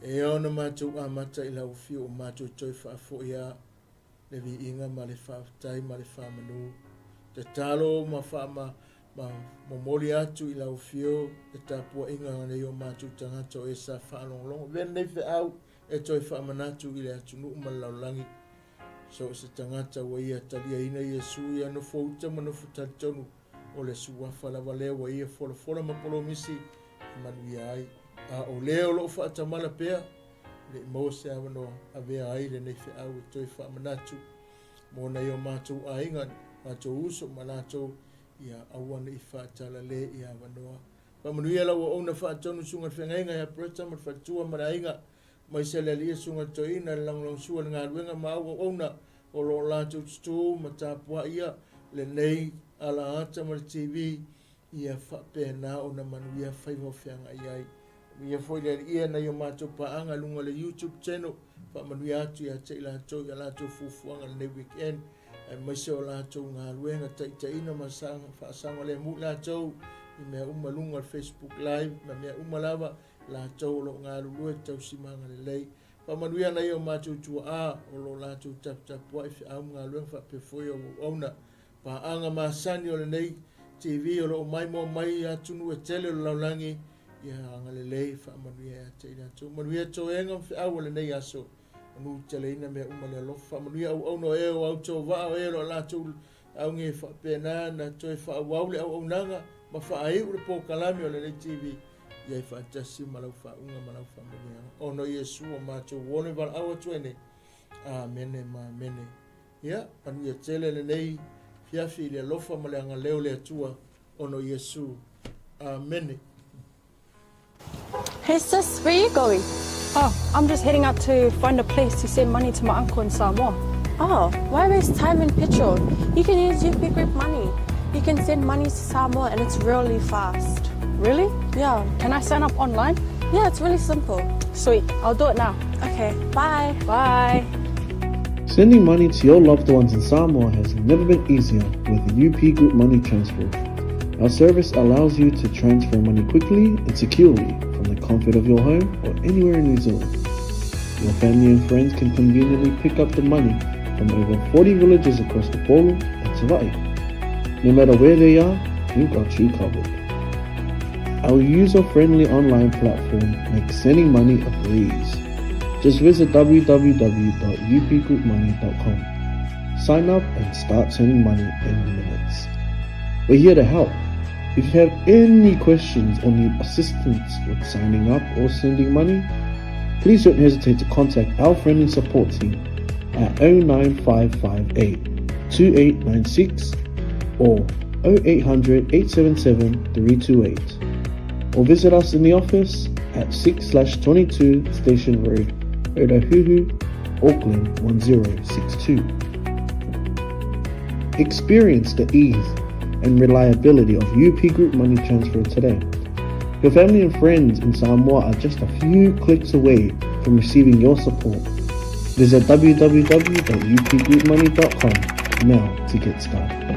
e ona mātou amata i lau fio o mātou toi whaafo ia le vi inga ma le whaafutai ma le whaamanu te talo ma whaama ma momoli atu i lau fio e tāpua inga nei o mātou tangata o e sa whaalongolongo ven nei au e toi whaamanatu i le atu nuu ma lau langi so se tangata wa ia talia ina Iesu ia no fouta ma no futatonu o le suafa lava leo wa ia fola ma polo misi manuia ai a o leo lo whaatamala pea le mo se awano avea ai le nei au e toi whaamanatu mo nei o mātou ainga mātou uso ma nātou ia awana i whaatala le i awanoa whamanuia lau o ona whaatonu sunga whengainga ia preta ma whaatua ma rainga mai se le lia sunga toina langlong sua ngā ruenga ma au o ona o lo lātou tutu ma tāpua ia le nei ala ata ma TV ia whapena o na manuia whaiva whianga iai ia foi le ia na yo mātou paanga lunga le YouTube channel whamanuia atu ia te ia lātou fufuanga le weekend e mai se o lātou ngā ruenga taitaina ma whaasanga le mu lātou i mea umalunga Facebook live ma mea umalava lātou lo ngā lulue tau simanga le lei whamanuia na yo mātou tua a o lo lātou tapua i whiau ngā ruenga whapefoi o ona paanga masani o le nei TV o lo mai mo mai atunu e tele o laulangi ia anga le lei whamanuia te ina tō manuia tō enga whiau o le nei aso anu tele ina mea umale alofa whamanuia au no e o au tō waa o e lo lātou au nge whapena na tō e whawaule au nanga ma whaai ure pō kalami o le nei TV ia i whaatasi malau whaunga malau whamanuia ono Iesu o mātou wone wala awa tuene Amene ma amene. Ia, panu ia tele le nei, fiafi le lofa ma le anga leo le atua ono Yesu. Amene. Hey sis, where are you going? Oh, I'm just heading out to find a place to send money to my uncle in Samoa. Oh, why waste time and petrol? You can use UP Group money. You can send money to Samoa and it's really fast. Really? Yeah. Can I sign up online? Yeah, it's really simple. Sweet, I'll do it now. Okay, bye. Bye. Sending money to your loved ones in Samoa has never been easier with the UP Group Money Transfer. Our service allows you to transfer money quickly and securely from the comfort of your home or anywhere in New Zealand. Your family and friends can conveniently pick up the money from over 40 villages across the Polo and 𝚟𝚒𝚍𝚍. No matter where they are, we've got you covered. Our user-friendly online platform makes sending money a breeze. Just visit www.upgroupmoney.com. Sign up and start sending money in minutes. We're here to help. If you have any questions or need assistance with signing up or sending money, please don't hesitate to contact our friendly support team at 09558-2896 or 0800-877-328, or visit us in the office at 6/22 Station Road, 𝚟𝚑𝚙𝚎𝚘𝚡, Auckland 1062. Experience the ease and reliability of UP Group Money Transfer today. Your family and friends in Samoa are just a few clicks away from receiving your support. Visit www.upgroupmoney.com now to get started.